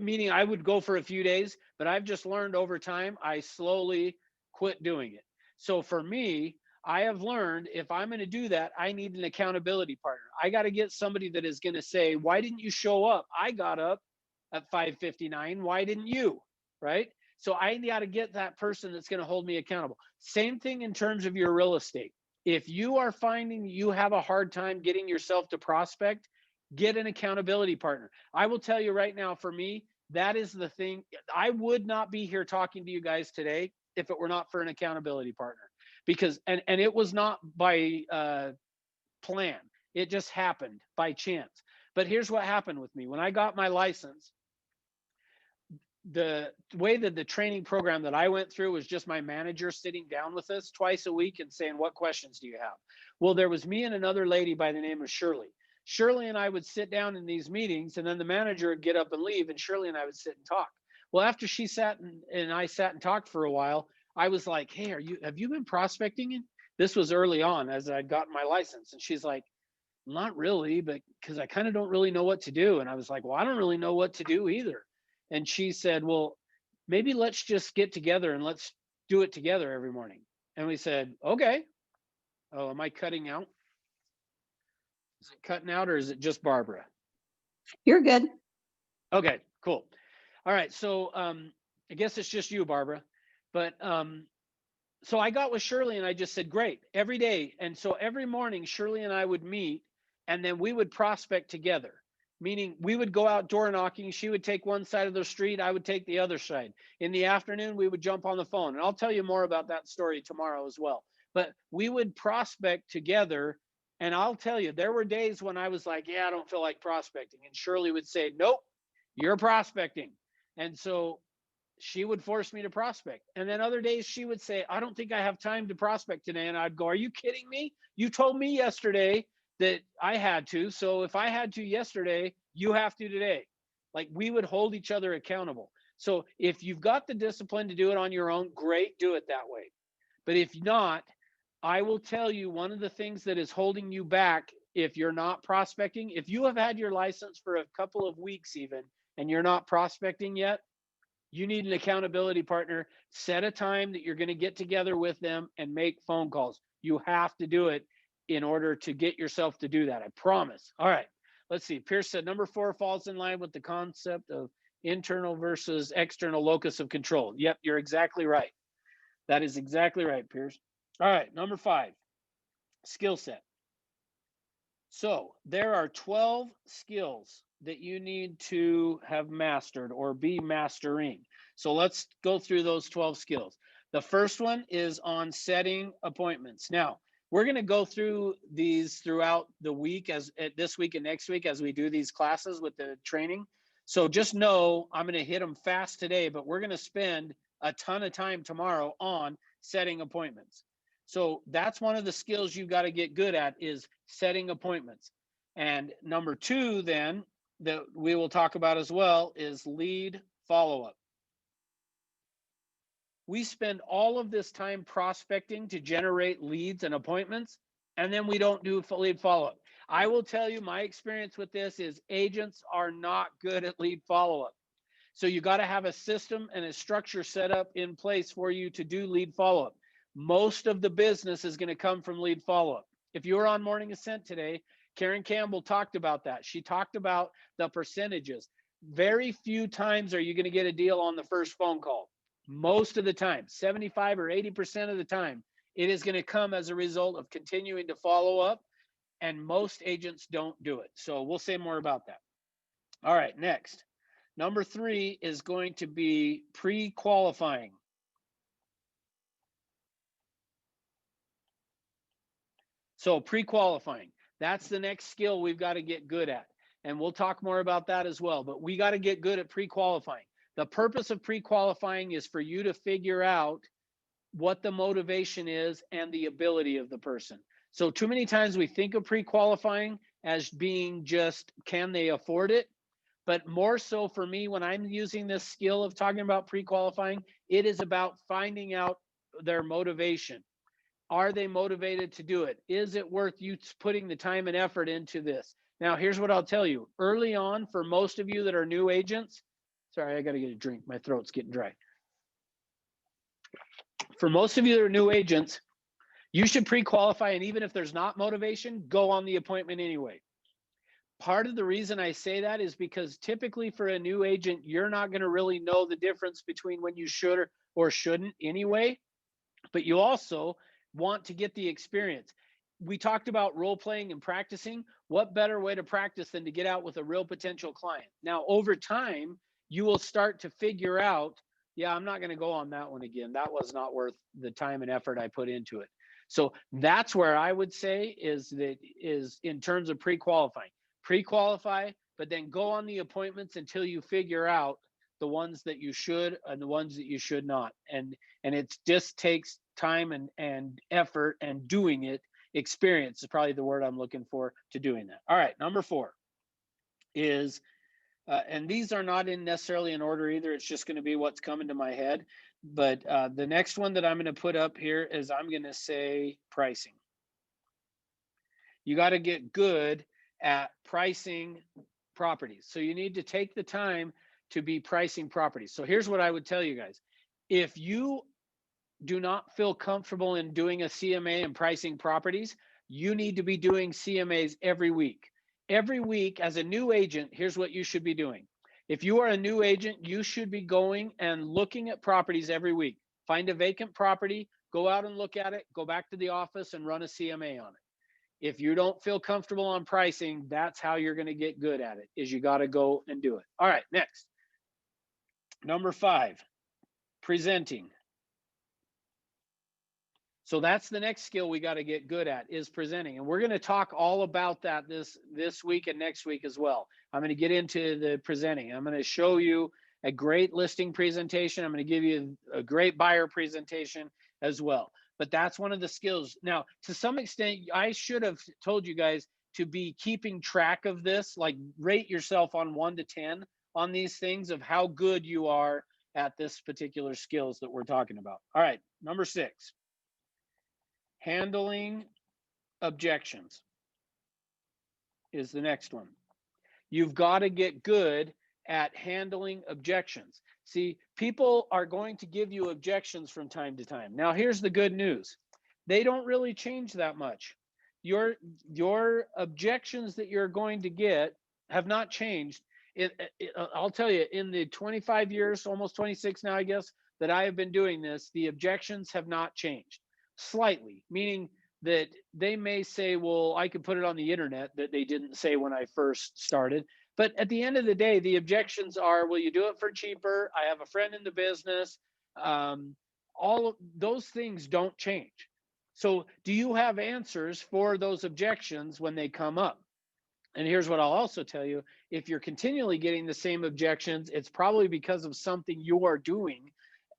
Meaning I would go for a few days, but I've just learned over time, I slowly quit doing it. So for me, I have learned if I'm going to do that, I need an accountability partner. I got to get somebody that is going to say, why didn't you show up? I got up at 5:59. Why didn't you? Right? So I got to get that person that's going to hold me accountable. Same thing in terms of your real estate. If you are finding you have a hard time getting yourself to prospect, get an accountability partner. I will tell you right now, for me, that is the thing. I would not be here talking to you guys today if it were not for an accountability partner, because, and it was not by plan. It just happened by chance. But here's what happened with me. When I got my license, the way that the training program that I went through was just my manager sitting down with us twice a week and saying, what questions do you have? Well, there was me and another lady by the name of Shirley. Shirley and I would sit down in these meetings, and then the manager would get up and leave, and Shirley and I would sit and talk. Well, after she sat and I sat and talked for a while, I was like, hey, have you been prospecting? This was early on as I'd gotten my license. And she's like, not really, but because I kind of don't really know what to do. And I was like, well, I don't really know what to do either. And she said, well, maybe let's just get together and let's do it together every morning. And we said, okay. Oh, am I cutting out? Is it cutting out or is it just Barbara? You're good. Okay, cool. All right. So I guess it's just you, Barbara. But so I got with Shirley and I just said, great, every day. And so every morning, Shirley and I would meet and then we would prospect together, meaning we would go out door knocking. She would take one side of the street. I would take the other side. In the afternoon, we would jump on the phone. And I'll tell you more about that story tomorrow as well. But we would prospect together. And I'll tell you, there were days when I was like, yeah, I don't feel like prospecting. And Shirley would say, nope, you're prospecting. And so she would force me to prospect. And then other days she would say, I don't think I have time to prospect today. And I'd go, are you kidding me? You told me yesterday that I had to. So if I had to yesterday, you have to today. Like we would hold each other accountable. So if you've got the discipline to do it on your own, great, do it that way. But if not, I will tell you one of the things that is holding you back if you're not prospecting, if you have had your license for a couple of weeks even, and you're not prospecting yet, you need an accountability partner. Set a time that you're going to get together with them and make phone calls. You have to do it in order to get yourself to do that. I promise. All right. Let's see. Pierce said number 4 falls in line with the concept of internal versus external locus of control. Yep, you're exactly right. That is exactly right, Pierce. All right. Number 5, skill set. So there are 12 skills that you need to have mastered or be mastering. So let's go through those 12 skills. The first one is on setting appointments. Now, we're going to go through these throughout the week, as this week and next week, as we do these classes with the training. So just know I'm going to hit them fast today, but we're going to spend a ton of time tomorrow on setting appointments. So that's one of the skills you've got to get good at, is setting appointments. And number 2 then that we will talk about as well is lead follow-up. We spend all of this time prospecting to generate leads and appointments, and then we don't do lead follow-up. I will tell you, my experience with this is agents are not good at lead follow-up. So you got to have a system and a structure set up in place for you to do lead follow-up. Most of the business is going to come from lead follow-up. If you were on Morning Ascent today, Karen Campbell talked about that. She talked about the percentages. Very few times are you going to get a deal on the first phone call. Most of the time, 75 or 80% of the time, it is going to come as a result of continuing to follow up, and most agents don't do it. So we'll say more about that. All right, next. Number 3 is going to be pre-qualifying. So pre-qualifying, that's the next skill we've got to get good at. And we'll talk more about that as well, but we got to get good at pre-qualifying. The purpose of pre-qualifying is for you to figure out what the motivation is and the ability of the person. So too many times we think of pre-qualifying as being just, can they afford it? But more so for me, when I'm using this skill of talking about pre-qualifying, it is about finding out their motivation. Are they motivated to do it? Is it worth you putting the time and effort into this? Now, here's what I'll tell you. Early on, for most of you that are new agents, sorry, I got to get a drink. My throat's getting dry. For most of you that are new agents, you should pre-qualify, and even if there's not motivation, go on the appointment anyway. Part of the reason I say that is because typically for a new agent, you're not going to really know the difference between when you should or shouldn't anyway, but you also want to get the experience. We talked about role playing and practicing. What better way to practice than to get out with a real potential client? Now, over time, you will start to figure out, yeah, I'm not going to go on that one again. That was not worth the time and effort I put into it. So that's where I would say is in terms of pre-qualifying. Pre-qualify, but then go on the appointments until you figure out the ones that you should and the ones that you should not. And it just takes time and effort and doing it experience is probably the word I'm looking for to doing that. All right, number 4 is, and these are not in necessarily in order either. It's just going to be what's coming to my head. But the next one that I'm going to put up here is I'm going to say pricing. You got to get good at pricing properties. So you need to take the time to be pricing properties. So here's what I would tell you guys. If you do not feel comfortable in doing a CMA and pricing properties, you need to be doing CMAs every week. Every week as a new agent, here's what you should be doing. If you are a new agent, you should be going and looking at properties every week. Find a vacant property, go out and look at it, go back to the office and run a CMA on it. If you don't feel comfortable on pricing, that's how you're going to get good at it, is you got to go and do it. All right, next. Number 5, presenting. So that's the next skill we got to get good at, is presenting. And we're going to talk all about that this week and next week as well. I'm going to get into the presenting. I'm going to show you a great listing presentation. I'm going to give you a great buyer presentation as well. But that's one of the skills. Now, to some extent, I should have told you guys to be keeping track of this, like rate yourself on 1 to 10 on these things of how good you are at this particular skills that we're talking about. All right, number 6. Handling objections is the next one. You've got to get good at handling objections. See, people are going to give you objections from time to time. Now, here's the good news. They don't really change that much. Your objections that you're going to get have not changed. I'll tell you, in the 25 years, almost 26 now, I guess, that I have been doing this, the objections have not changed. Slightly, meaning that they may say, well, I could put it on the internet, that they didn't say when I first started. But at the end of the day, the objections are, will you do it for cheaper? I have a friend in the business. All of those things don't change. So do you have answers for those objections when they come up? And here's what I'll also tell you. If you're continually getting the same objections, it's probably because of something you are doing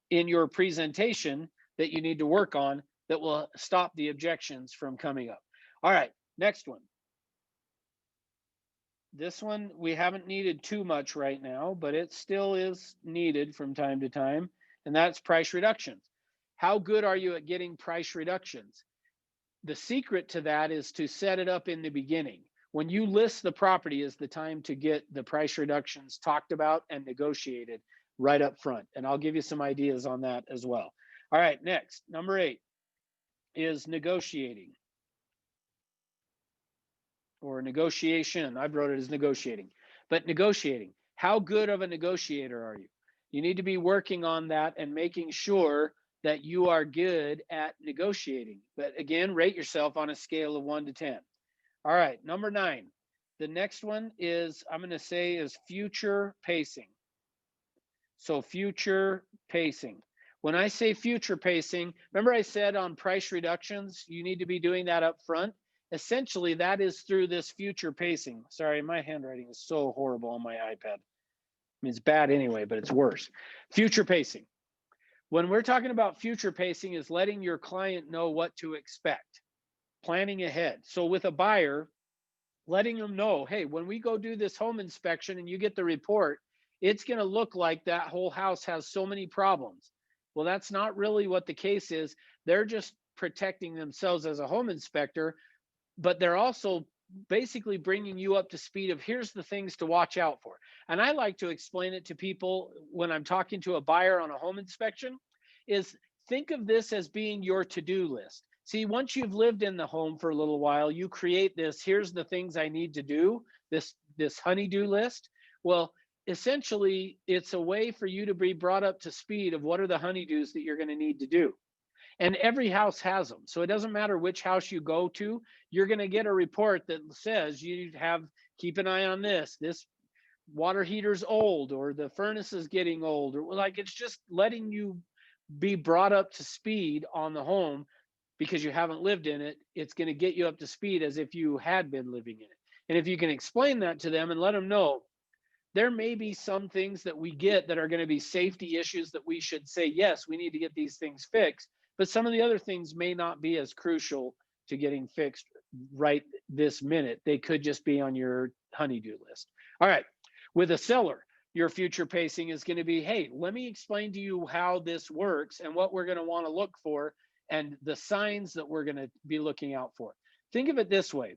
in your presentation that you need to work on that will stop the objections from coming up. All right, next one. This one we haven't needed too much right now, but it still is needed from time to time, and that's price reductions. How good are you at getting price reductions? The secret to that is to set it up in the beginning. When you list the property is the time to get the price reductions talked about and negotiated right up front. And I'll give you some ideas on that as well. All right, next, number 8 is negotiating, or negotiation. I wrote it as negotiating, but negotiating. How good of a negotiator are you? You need to be working on that and making sure that you are good at negotiating. But again, rate yourself on a scale of 1 to 10. All right, number 9. The next one is, I'm going to say, is future pacing. So future pacing. When I say future pacing, remember I said on price reductions, you need to be doing that up front. Essentially, that is through this future pacing. Sorry, my handwriting is so horrible on my iPad. I mean, it's bad anyway, but it's worse. Future pacing. When we're talking about future pacing, is letting your client know what to expect, planning ahead. So with a buyer, letting them know, hey, when we go do this home inspection and you get the report, it's going to look like that whole house has so many problems. Well, that's not really what the case is. They're just protecting themselves as a home inspector, but they're also basically bringing you up to speed of here's the things to watch out for. And I like to explain it to people when I'm talking to a buyer on a home inspection, is think of this as being your to-do list. See, once you've lived in the home for a little while, you create this, here's the things I need to do, this honey-do list. Well, essentially, it's a way for you to be brought up to speed of what are the honeydews that you're going to need to do. And every house has them. So it doesn't matter which house you go to, you're going to get a report that says you have, keep an eye on this water heater's old, or the furnace is getting old, or like, it's just letting you be brought up to speed on the home because you haven't lived in it. It's going to get you up to speed as if you had been living in it. And if you can explain that to them and let them know, there may be some things that we get that are going to be safety issues that we should say, yes, we need to get these things fixed. But some of the other things may not be as crucial to getting fixed right this minute. They could just be on your honey-do list. All right, with a seller, your future pacing is going to be, hey, let me explain to you how this works and what we're going to want to look for and the signs that we're going to be looking out for. Think of it this way.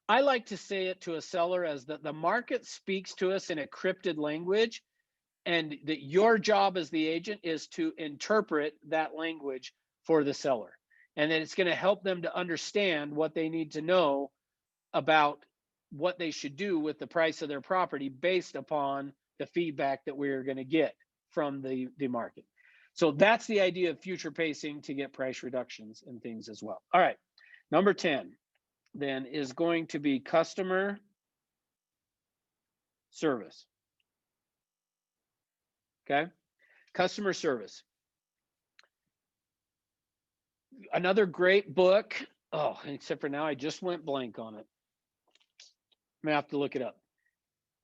I like to say it to a seller as that the market speaks to us in a cryptid language, and that your job as the agent is to interpret that language for the seller. And then it's going to help them to understand what they need to know about what they should do with the price of their property based upon the feedback that we're going to get from the market. So that's the idea of future pacing to get price reductions and things as well. All right, number 10 then is going to be customer service. Okay, customer service. Another great book. Oh, except for now, I just went blank on it. I'm gonna have to look it up.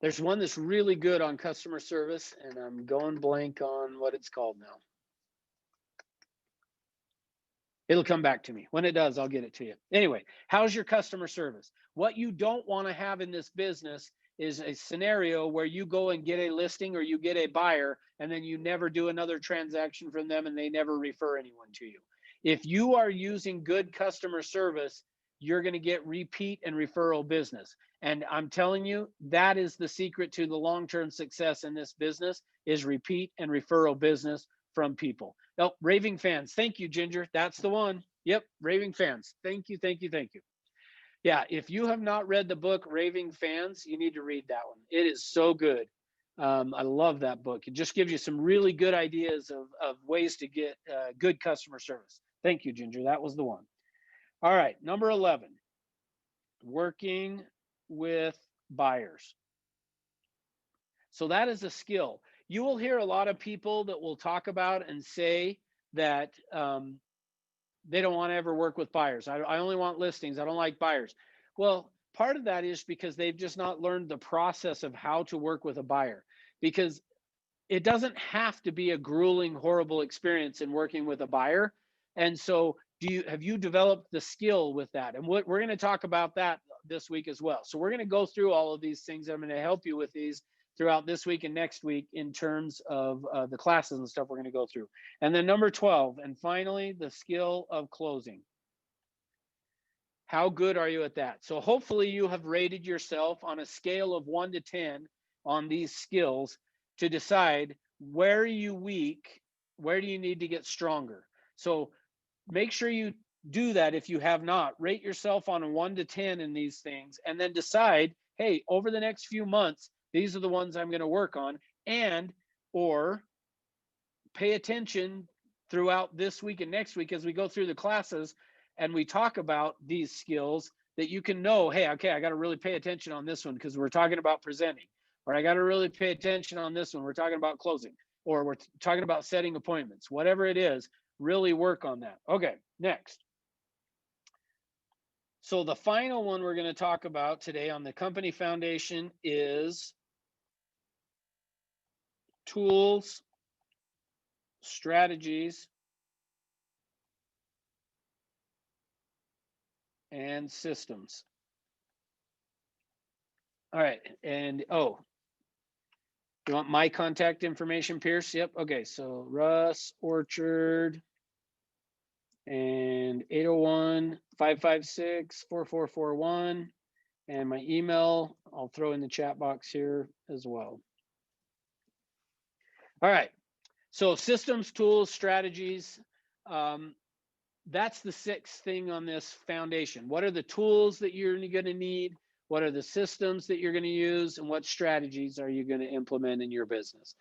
There's one that's really good on customer service, and I'm going blank on what it's called now. It'll come back to me. When it does, I'll get it to you. Anyway, how's your customer service? What you don't want to have in this business is a scenario where you go and get a listing or you get a buyer and then you never do another transaction from them and they never refer anyone to you. If you are using good customer service, you're going to get repeat and referral business. And I'm telling you, that is the secret to the long-term success in this business is repeat and referral business from people. Oh, Raving Fans. Thank you, Ginger. That's the one. Yep, Raving Fans. Thank you, thank you, thank you. Yeah, if you have not read the book Raving Fans, you need to read that one. It is so good. I love that book. It just gives you some really good ideas of ways to get good customer service. Thank you, Ginger. That was the one. All right, number 11, working with buyers. So that is a skill. You will hear a lot of people that will talk about and say that they don't want to ever work with buyers. I only want listings. I don't like buyers. Well, part of that is because they've just not learned the process of how to work with a buyer, because it doesn't have to be a grueling, horrible experience in working with a buyer. And so have you developed the skill with that? And we're going to talk about that this week as well. So we're going to go through all of these things. I'm going to help you with these throughout this week and next week in terms of the classes and stuff we're going to go through. And then number 12, and finally, the skill of closing. How good are you at that? So hopefully you have rated yourself on a scale of 1 to 10 on these skills to decide where are you weak, where do you need to get stronger. So make sure you do that if you have not. Rate yourself on a 1 to 10 in these things, and then decide, hey, over the next few months, these are the ones I'm going to work on, and or pay attention throughout this week and next week as we go through the classes and we talk about these skills that you can know, hey, okay, I got to really pay attention on this one because we're talking about presenting, or I got to really pay attention on this one. We're talking about closing, or we're talking about setting appointments, whatever it is, really work on that. Okay, next. So the final one we're going to talk about today on the company foundation is tools, strategies, and systems. All right, and oh, you want my contact information, Pierce? Yep, okay, so Russ Orchard and 801-556-4441, and my email, I'll throw in the chat box here as well. All right, so systems, tools, strategies, that's the sixth thing on this foundation. What are the tools that you're going to need? What are the systems that you're going to use? And what strategies are you going to implement in your business?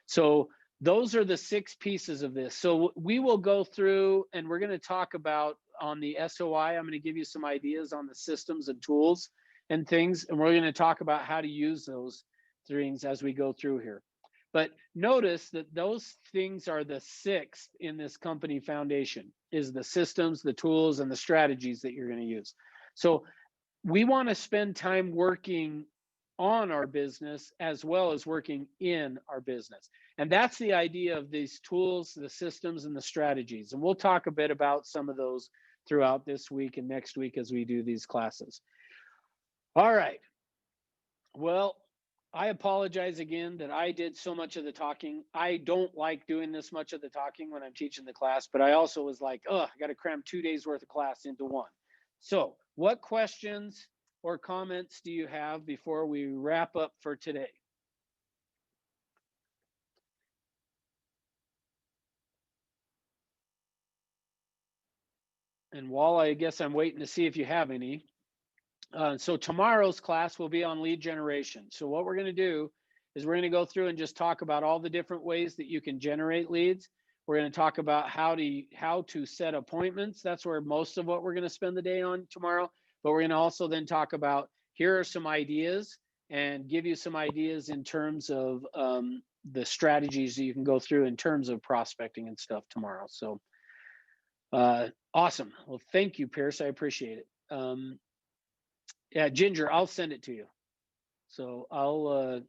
So those are the 6 pieces of this. So we will go through and we're going to talk about on the SOI. I'm going to give you some ideas on the systems and tools and things. And we're going to talk about how to use those things as we go through here. But notice that those things are the 6th in this company foundation, is the systems, the tools, and the strategies that you're going to use. So we want to spend time working on our business as well as working in our business. And that's the idea of these tools, the systems, and the strategies. And we'll talk a bit about some of those throughout this week and next week as we do these classes. All right. Well, I apologize again that I did so much of the talking. I don't like doing this much of the talking when I'm teaching the class, but I also was like, oh, I got to cram 2 days worth of class into one. So what questions or comments do you have before we wrap up for today? And while I guess I'm waiting to see if you have any, so tomorrow's class will be on lead generation. So what we're going to do is we're going to go through and just talk about all the different ways that you can generate leads. We're going to talk about how to set appointments. That's where most of what we're going to spend the day on tomorrow. But we're going to also then talk about, here are some ideas, and give you some ideas in terms of the strategies that you can go through in terms of prospecting and stuff tomorrow. So awesome. Well, thank you, Pierce. I appreciate it. Yeah, Ginger, I'll send it to you. So I'll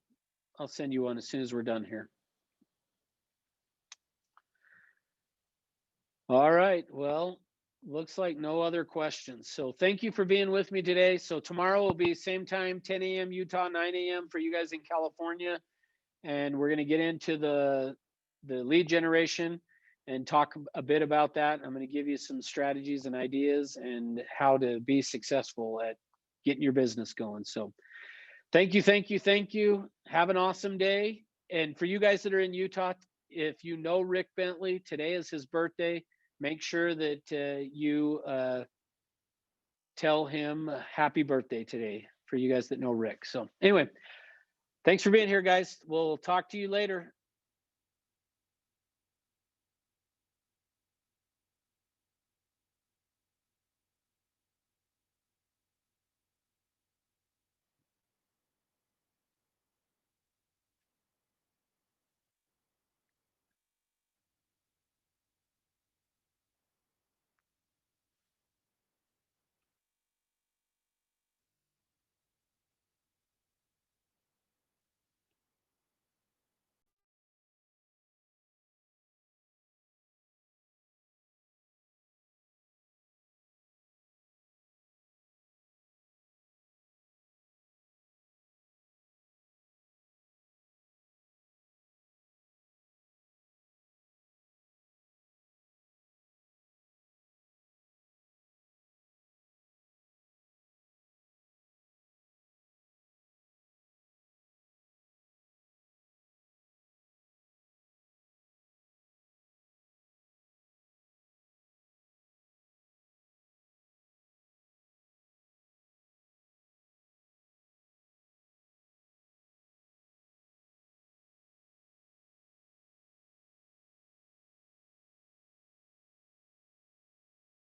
send you one as soon as we're done here. All right, well, looks like no other questions. So thank you for being with me today. So tomorrow will be same time, 10 a.m. Utah, 9 a.m. for you guys in California. And we're going to get into the lead generation and talk a bit about that. I'm going to give you some strategies and ideas and how to be successful at getting your business going. So thank you, thank you, thank you. Have an awesome day. And for you guys that are in Utah, if you know Rick Bentley, today is his birthday. Make sure that you tell him happy birthday today for you guys that know Rick. So anyway, thanks for being here, guys. We'll talk to you later.